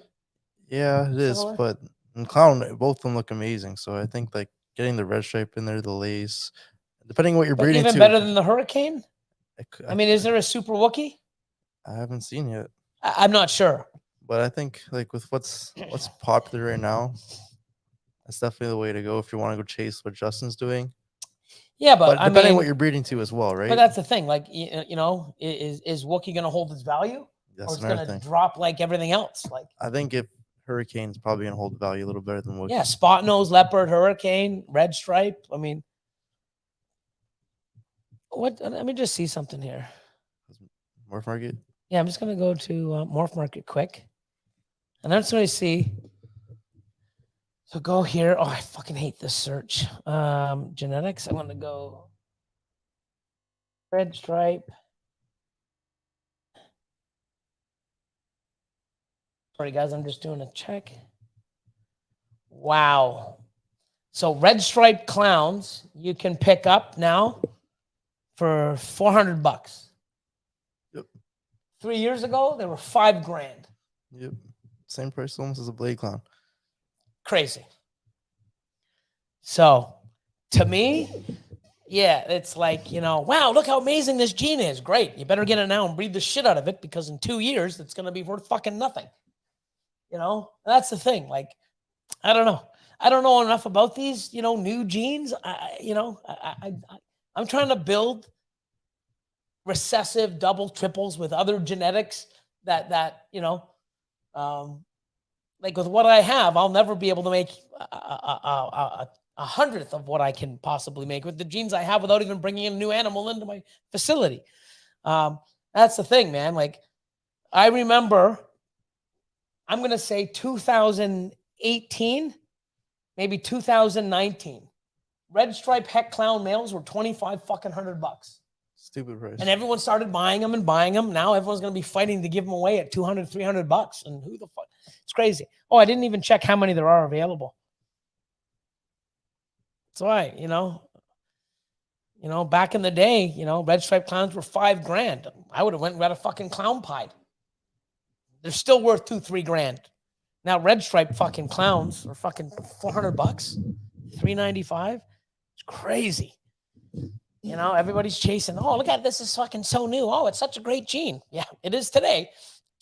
Yeah, it is. Similar? But in Clown, both of them look amazing. So I think like getting the red stripe in there, the lace, depending on what you're But breeding even to. better than the hurricane. I I mean, is there a super Wookie? I haven't seen yet, I'm not sure. but I think like with what's popular right now, that's definitely the way to go if you want to go chase what Justin's doing. Yeah, but But I depending mean, what you're breeding to as well, right? but that's the thing. Like, is Wookie going to hold its value, That's or it's another going to thing. drop like everything else? Like, I think if Hurricane's probably gonna hold the value a little better than Wookie. yeah, spot nose, leopard, hurricane, red stripe. I mean, what? Let me just see something here. Morph Market. Yeah, I'm just going to go to Morph Market quick, and I'm just going to see. So go here. Oh, I fucking hate this search. Genetics. I'm going to go red stripe. Sorry, guys, I'm just doing a check. Wow. So red striped clowns you can pick up now for $400. Yep. 3 years ago, they were $5,000. Yep. Same price almost as a Blade Clown. Crazy. So to me, yeah, it's like, wow, look how amazing this gene is. Great. You better get it now and breed the shit out of it, because in 2 years, it's going to be worth fucking nothing. That's the thing. Like, I don't know. I don't know enough about these, new genes. I'm trying to build recessive double triples with other genetics that like with what I have, I'll never be able to make a hundredth of what I can possibly make with the genes I have without even bringing in a new animal into my facility. That's the thing, man. Like, I remember, I'm going to say 2018, maybe 2019. Red stripe heck clown males were $2,500. Stupid price. And everyone started buying them and buying them. Now everyone's going to be fighting to give them away at $200, $300. And who the fuck? It's crazy. Oh, I didn't even check how many there are available. That's why, back in the day, red striped clowns were $5,000. I would have went and got a fucking clown pied. They're still worth $2-3 grand. Now red striped fucking clowns are fucking $400, $395. It's crazy. Everybody's chasing. Oh, look at this! Is fucking so new. Oh, it's such a great gene. Yeah, it is today.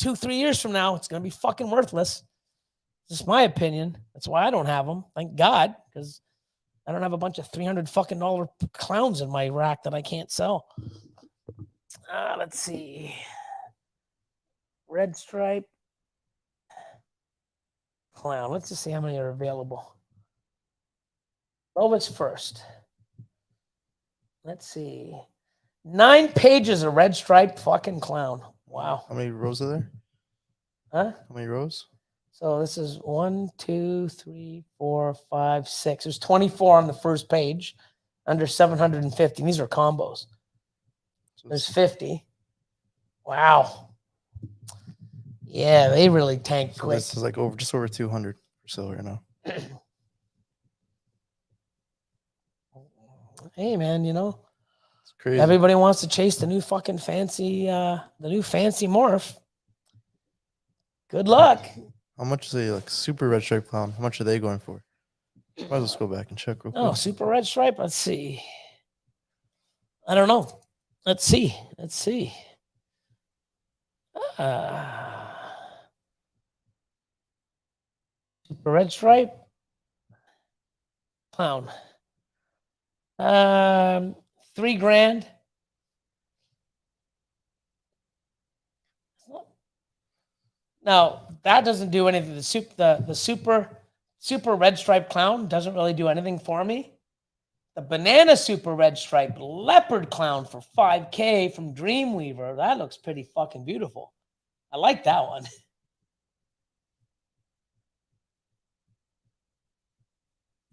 2-3 years from now, it's gonna be fucking worthless. Just my opinion. That's why I don't have them. Thank God, because I don't have a bunch of $300 fucking clowns in my rack that I can't sell. Let's see. Red stripe clown. Let's just see how many are available. Lowest first. Let's see. 9 pages of red striped fucking clown. Wow. How many rows are there? Huh? How many rows? So this is 1, 2, 3, 4, 5, 6. There's 24 on the first page, under 750. These are combos. So There's 50. Wow. Yeah, they really tanked quick. this is like just over 200 for sale right now. Hey man, It's crazy. everybody wants to chase the new fucking fancy morph. Good luck. How much is a like super red stripe clown? How much are they going for? Might as well just go back and check real quick. Oh, super red stripe. Let's see. I don't know. Let's see. Super red stripe clown. $3,000. Now that doesn't do anything. The super Super red stripe clown doesn't really do anything for me. The banana super red stripe leopard clown for 5K from Dreamweaver. That looks pretty fucking beautiful. I like that one.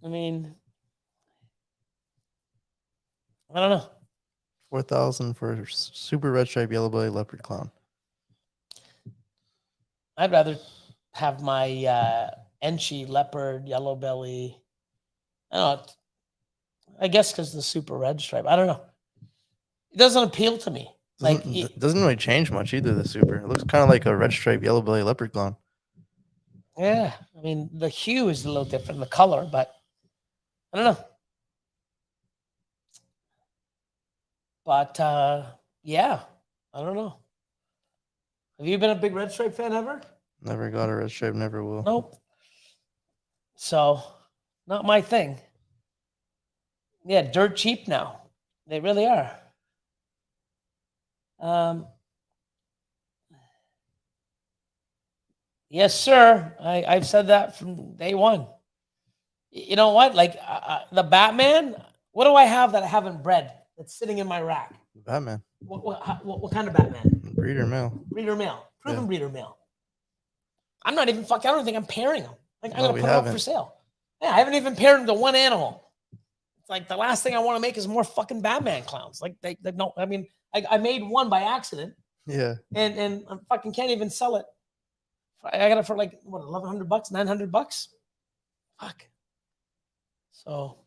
I mean, I don't know. 4,000 for super red stripe yellow belly leopard clown. I'd rather have my Enchi leopard yellow belly. I don't know. I guess because the super red stripe. I don't know. It doesn't appeal to me. Doesn't really change much either. The super, it looks kind of like a red stripe yellow belly leopard clown. Yeah, I mean the hue is a little different, the color, but I don't know. But yeah, I don't know. Have you been a big red stripe fan ever? Never got a red stripe, never will. Nope. So, not my thing. Yeah, dirt cheap now. They really are. Yes, sir. I've said that from day one. You know what? Like the Batman. What do I have that I haven't bred that's sitting in my rack? Batman. What kind of Batman? Breeder male. Breeder male. Proven Yeah. breeder male. I'm not even fucking. I don't think I'm pairing them. Like I'm No, gonna we put them up for haven't. sale. Yeah, I haven't even paired them to one animal. It's like the last thing I want to make is more fucking Batman clowns. Like they no. I mean, I made one by accident, Yeah. and I fucking can't even sell it. I got it for like what, $1,100, $900. Fuck. So,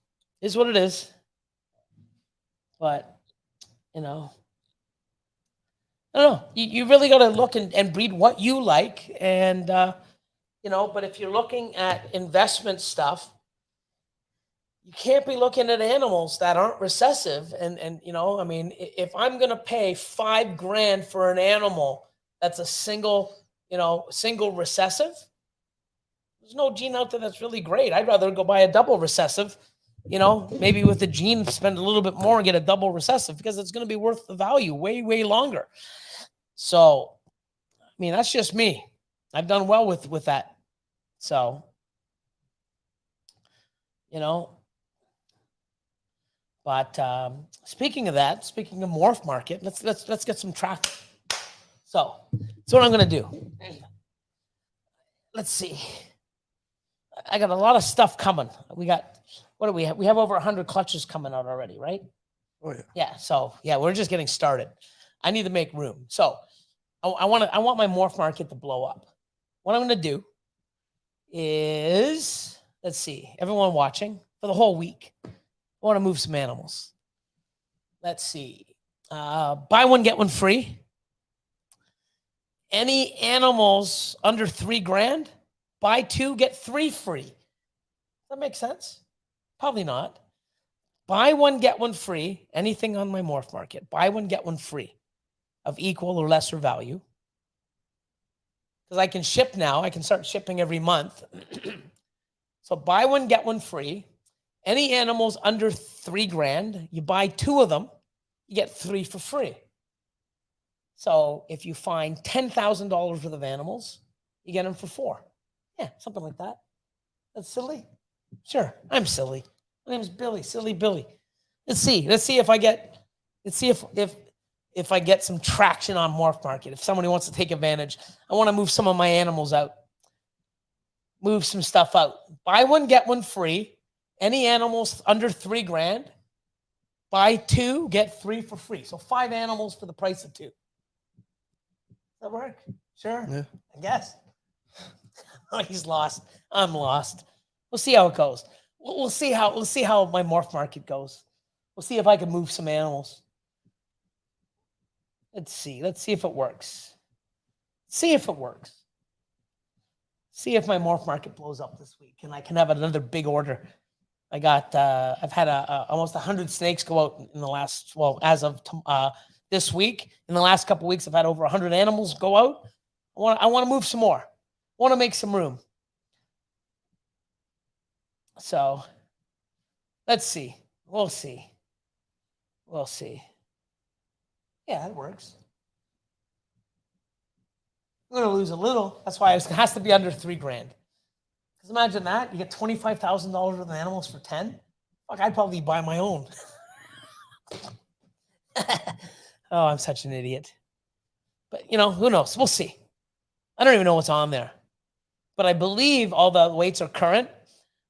is what it is. But you know, I don't know. You really got to look and breed what you like, and you know. But if you're looking at investment stuff, you can't be looking at animals that aren't recessive. And you know, I mean, if I'm gonna pay $5,000 for an animal that's a single recessive, there's no gene out there that's really great. I'd rather go buy a double recessive. You know, maybe with the gene, spend a little bit more and get a double recessive because it's going to be worth the value way longer. So, I mean, that's just me. I've done well with that. So, you know, but speaking of that, speaking of morph market, let's get some traffic. So, that's what I'm going to do. Let's see. I got a lot of stuff coming. We got, what do we have? We have over 100 clutches coming out already, right? Oh yeah. Yeah. So yeah, we're just getting started. I need to make room. So I want my morph market to blow up. What I'm going to do is, let's see, everyone watching for the whole week, I want to move some animals. Let's see. Buy one, get one free. Any animals under $3,000, buy two, get three free. Does that make sense? Probably not. Buy one, get one free. Anything on my morph market. Buy one, get one free of equal or lesser value. Because I can ship now. I can start shipping every month. So buy one, get one free. Any animals under $3,000, you buy two of them, you get three for free. So if you find $10,000 worth of animals, you get them for $4,000. Yeah, something like that. That's silly. Sure, I'm silly. My name is Billy, Silly Billy. Let's see if I get some traction on Morph Market. If somebody wants to take advantage, I want to move some of my animals out. Move some stuff out. Buy one, get one free. Any animals under $3,000, buy two, get three for free. So 5 animals for the price of 2. Does that work? Sure. Yeah. I guess. Oh, he's lost. I'm lost. We'll see how it goes. We'll see how my morph market goes. We'll see if I can move some animals. Let's see if it works. See if it works. See if my morph market blows up this week and I can have another big order. I got I've had almost 100 snakes go out in the last, well, as of this week. In the last couple of weeks, I've had over 100 animals go out. I want to move some more. I want to make some room. So let's see. We'll see. We'll see. Yeah, that works. I'm going to lose a little. That's why it has to be under $3,000. Because imagine that. You get $25,000 worth of animals for 10. Fuck, I'd probably buy my own. Oh, I'm such an idiot. But, you know, who knows? We'll see. I don't even know what's on there. But I believe all the weights are current.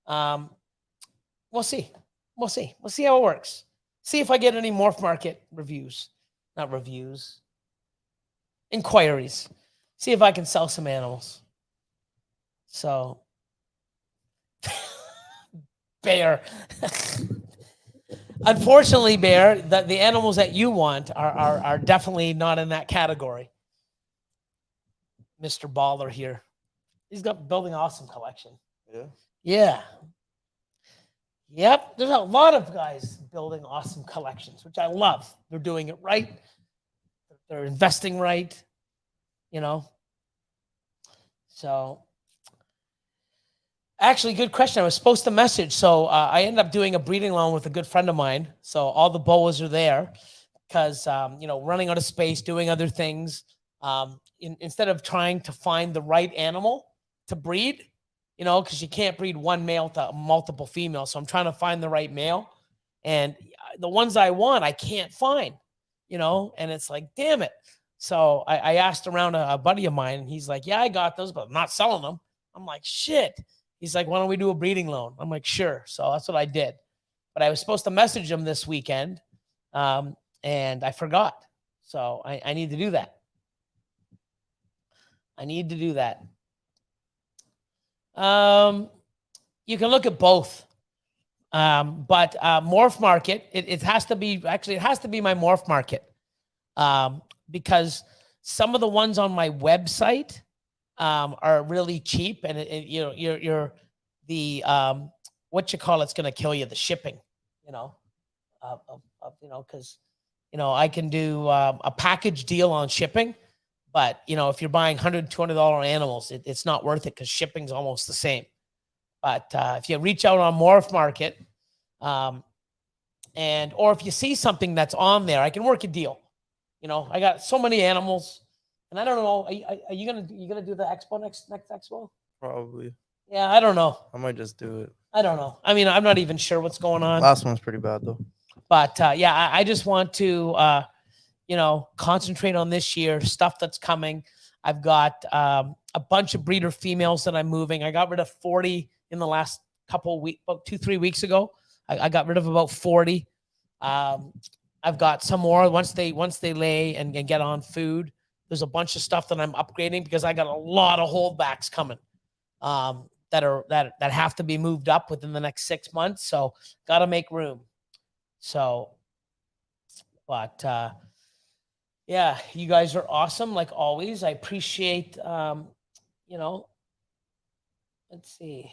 We'll see. We'll see. We'll see how it works. See if I get any Morph Market reviews. Not reviews. Inquiries. See if I can sell some animals. So, Bear. Unfortunately, Bear, the animals that you want are definitely not in that category. Mr. Baller here. He's got building awesome collection. Yeah. Yeah. Yep. There's a lot of guys building awesome collections, which I love. They're doing it right. They're investing right. You know. So actually, good question. I was supposed to message. So I ended up doing a breeding loan with a good friend of mine. So all the boas are there because, you know, running out of space, doing other things. Instead of trying to find the right animal to breed, you know, because you can't breed one male to multiple females. So I'm trying to find the right male. And the ones I want, I can't find, you know, and it's like, damn it. So I asked around a buddy of mine, and he's like, yeah, I got those, but I'm not selling them. I'm like, shit. He's like, why don't we do a breeding loan? I'm like, sure. So that's what I did. But I was supposed to message him this weekend, and I forgot. So I need to do that. I need to do that. You can look at both. But Morph Market, it has to be, actually, it has to be my Morph Market. Because some of the ones on my website are really cheap, and you know, you're the what you call it's going to kill you, the shipping, you know, you know, because you know I can do a package deal on shipping, but you know if you're buying $100, $200 animals, it's not worth it because shipping's almost the same. But if you reach out on Morph Market, and or if you see something that's on there, I can work a deal. You know, I got so many animals. And I don't know. Are you gonna do the expo next expo? Probably. Yeah, I don't know. I might just do it. I don't know. I mean, I'm not even sure what's going on. Last one's pretty bad though. But yeah, I just want to you know, concentrate on this year stuff that's coming. I've got a bunch of breeder females that I'm moving. I got rid of 40 in the last couple of weeks, about 2-3 weeks ago. I got rid of about 40. I've got some more once they lay and get on food. There's a bunch of stuff that I'm upgrading because I got a lot of holdbacks coming that have to be moved up within the next 6 months. So got to make room. So, but yeah, you guys are awesome like always. I appreciate you know. Let's see.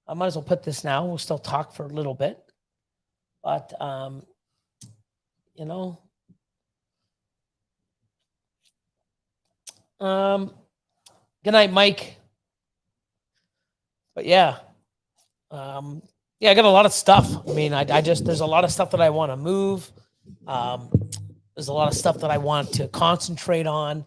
I might as well put this now. We'll still talk for a little bit, but you know. Good night, Mike. But yeah, yeah, I got a lot of stuff. I mean, I just there's a lot of stuff that I want to move. There's a lot of stuff that I want to concentrate on.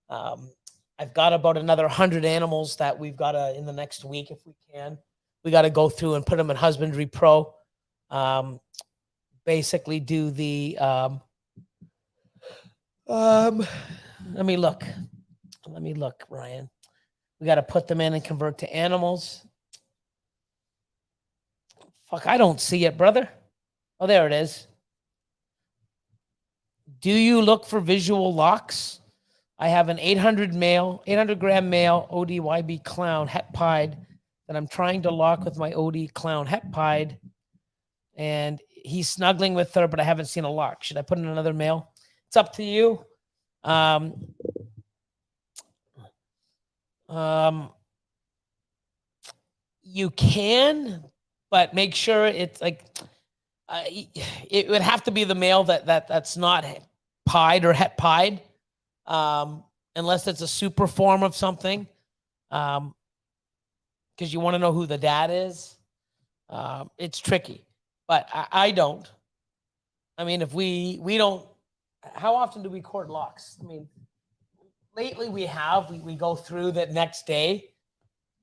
I've got about another 100 animals that we've got to in the next week, if we can. We got to go through and put them in Husbandry Pro. Basically, do the. Let me look. Let me look, Ryan. We got to put them in and convert to animals. Fuck, I don't see it, brother. Oh, there it is. Do you look for visual locks? I have an 800 gram male ODYB clown het pied that I'm trying to lock with my OD clown het pied. And he's snuggling with her, but I haven't seen a lock. Should I put in another male? It's up to you. You can, but make sure it's like it would have to be the male that's not pied or het pied, unless it's a super form of something, because you want to know who the dad is. It's tricky, but I don't. I mean, if we don't, how often do we cord locks? I mean, lately we go through the next day,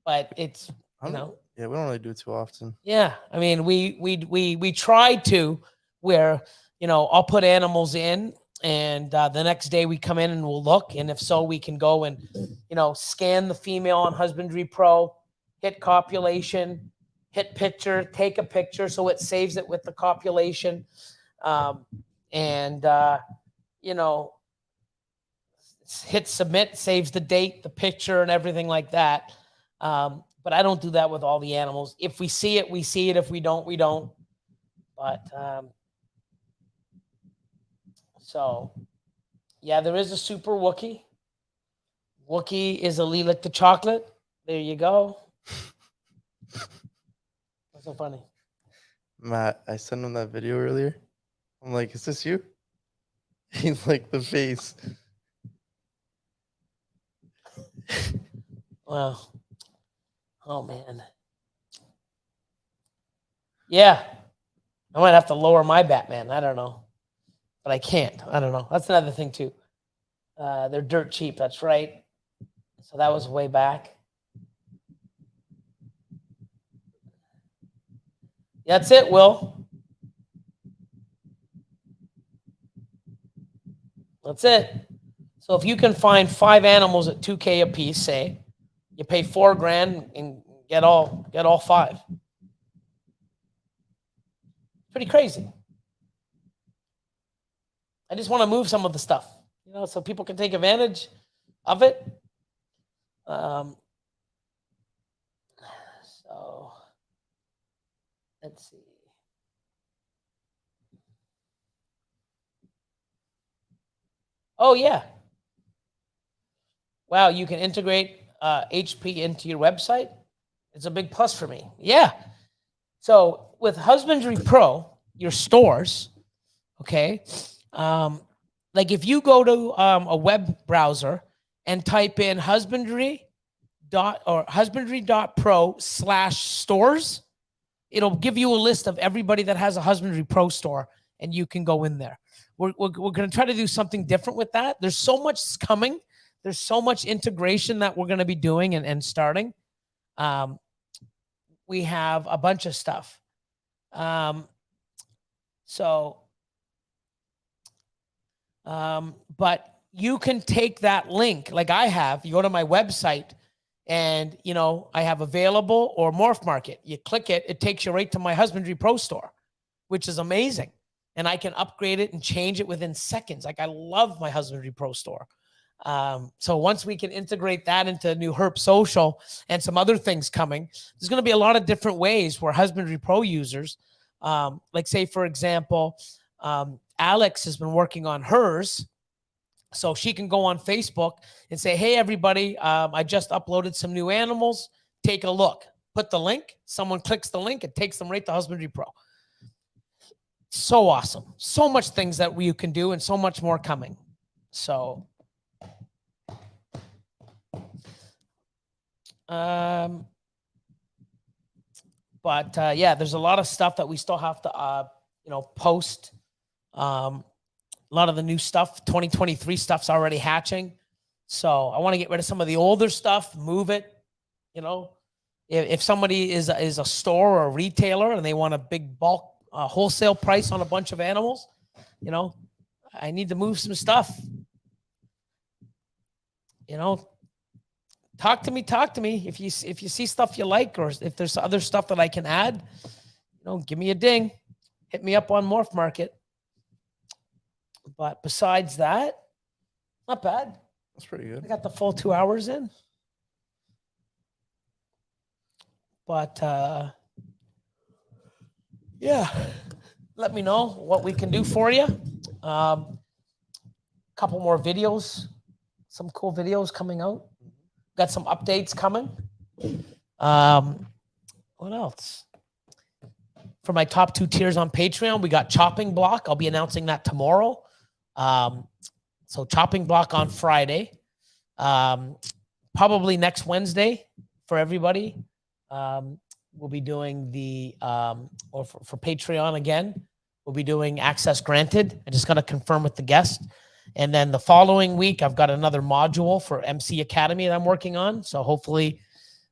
but it's You know? Yeah, we don't really do it too often. Yeah, I mean, we tried to, where, you know, I'll put animals in, and the next day we come in and we'll look, and if so, we can go and, you know, scan the female on Husbandry Pro, hit copulation, hit picture, take a picture, so it saves it with the copulation, and you know, hit submit, saves the date, the picture, and everything like that. But I don't do that with all the animals. If we see it, we see it. If we don't, we don't. But so, yeah, there is a super Wookie. Wookie is a lilac to chocolate. There you go. What's so funny? Matt, I sent him that video earlier. I'm like, is this you? He's like, the face. Well, oh man. Yeah, I might have to lower my Batman. I don't know, but I can't. I don't know. That's another thing too. They're dirt cheap. That's right. So that was way back. That's it, Will. That's it. So if you can find 5 animals at $2K a piece, say, you pay $4,000 and get all 5. Pretty crazy. I just want to move some of the stuff, you know, so people can take advantage of it. So let's see. Oh yeah. Wow, you can integrate HP into your website. It's a big plus for me. Yeah. So with Husbandry Pro, your stores, okay, like if you go to a web browser and type in husbandry.pro/stores, it'll give you a list of everybody that has a Husbandry Pro store, and you can go in there. We're going to try to do something different with that. There's so much coming. There's so much integration that we're going to be doing and starting. We have a bunch of stuff. But you can take that link like I have. You go to my website and, you know, I have available or Morph Market. You click it, it takes you right to my Husbandry Pro store, which is amazing. And I can upgrade it and change it within seconds. Like I love my Husbandry Pro store. So once we can integrate that into New Herp Social and some other things coming, there's going to be a lot of different ways where Husbandry Pro users, like say, for example, Alex has been working on hers. So she can go on Facebook and say, hey, everybody, I just uploaded some new animals. Take a look. Put the link. Someone clicks the link. It takes them right to Husbandry Pro. So awesome. So much things that you can do and so much more coming. So, yeah, there's a lot of stuff that we still have to, you know, post. A lot of the new stuff, 2023 stuff's already hatching. So I want to get rid of some of the older stuff, move it. You know, if somebody is a store or a retailer and they want a big bulk wholesale price on a bunch of animals, you know, I need to move some stuff. You know, talk to me. If you see stuff you like, or if there's other stuff that I can add, you know, give me a ding. Hit me up on Morph Market. But besides that, not bad. That's pretty good. I got the full 2 hours in. But yeah, let me know what we can do for you. Couple more videos, some cool videos coming out. Got some updates coming. What else? For my top 2 tiers on Patreon, we got Chopping Block. I'll be announcing that tomorrow. So Chopping Block on Friday. Probably next Wednesday for everybody. We'll be doing the, or for Patreon again, we'll be doing Access Granted. I just got to confirm with the guest. And then the following week, I've got another module for MC Academy that I'm working on. So hopefully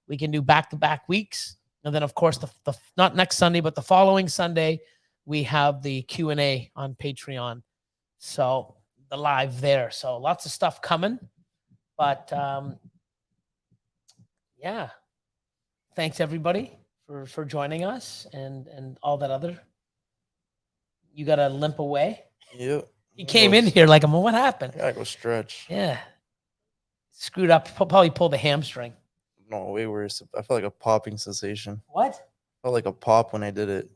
we can do back-to-back weeks. And then, of course, the not next Sunday, but the following Sunday, we have the Q&A on Patreon. So the live there. So lots of stuff coming. But yeah, thanks everybody for joining us and all that other. You got to limp away. Yep. You came in here like, what happened? I gotta go stretch. Yeah. Screwed up. Probably pulled a hamstring. No, way worse. I felt like a popping sensation. What? Felt like a pop when I did it.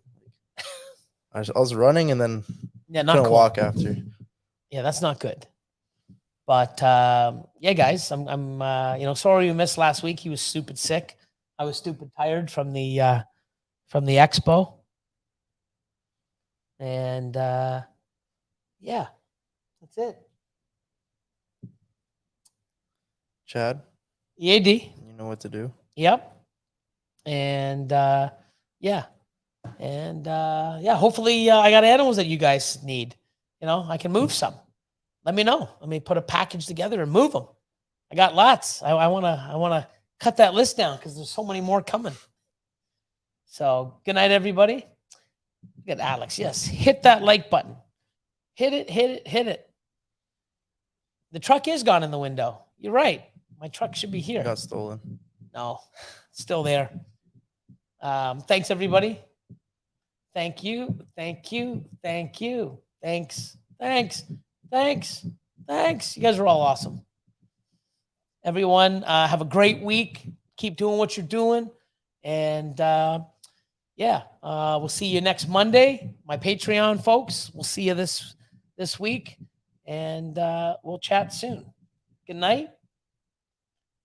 I was running and then Yeah, not couldn't cool. walk after. Yeah, that's not good. But yeah, guys, I'm sorry we missed last week. He was stupid sick. I was stupid tired from the expo. And yeah, that's it. Chad, EAD. you know what to do. Yep. And yeah. And yeah, hopefully I got animals that you guys need. I can move some. Let me know. Let me put a package together and move them. I got lots. I wanna cut that list down because there's so many more coming. So good night, everybody. Look at Alex. Yes, hit that like button. Hit it, hit it, hit it. The truck is gone in the window. You're right. My truck should be here. It got stolen. No, it's still there. Thanks, everybody. Thank you. Thank you. Thank you. Thanks. Thanks. Thanks. Thanks. You guys are all awesome. Everyone, have a great week. Keep doing what you're doing. And yeah, we'll see you next Monday. My Patreon folks, we'll see you this week. And we'll chat soon. Good night.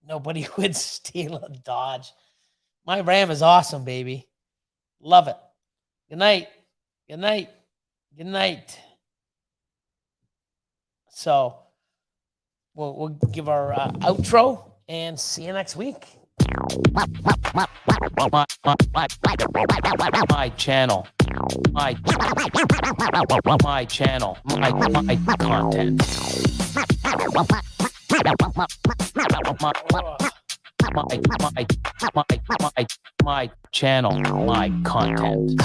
Nobody would steal a Dodge. My Ram is awesome, baby. Love it. Good night. Good night. Good night. So we'll give our outro and see you next week. My channel. My channel. My content. My channel, my content.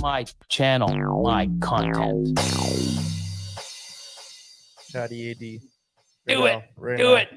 My channel, my content. Chatty AD. Do it. Right Do now. it.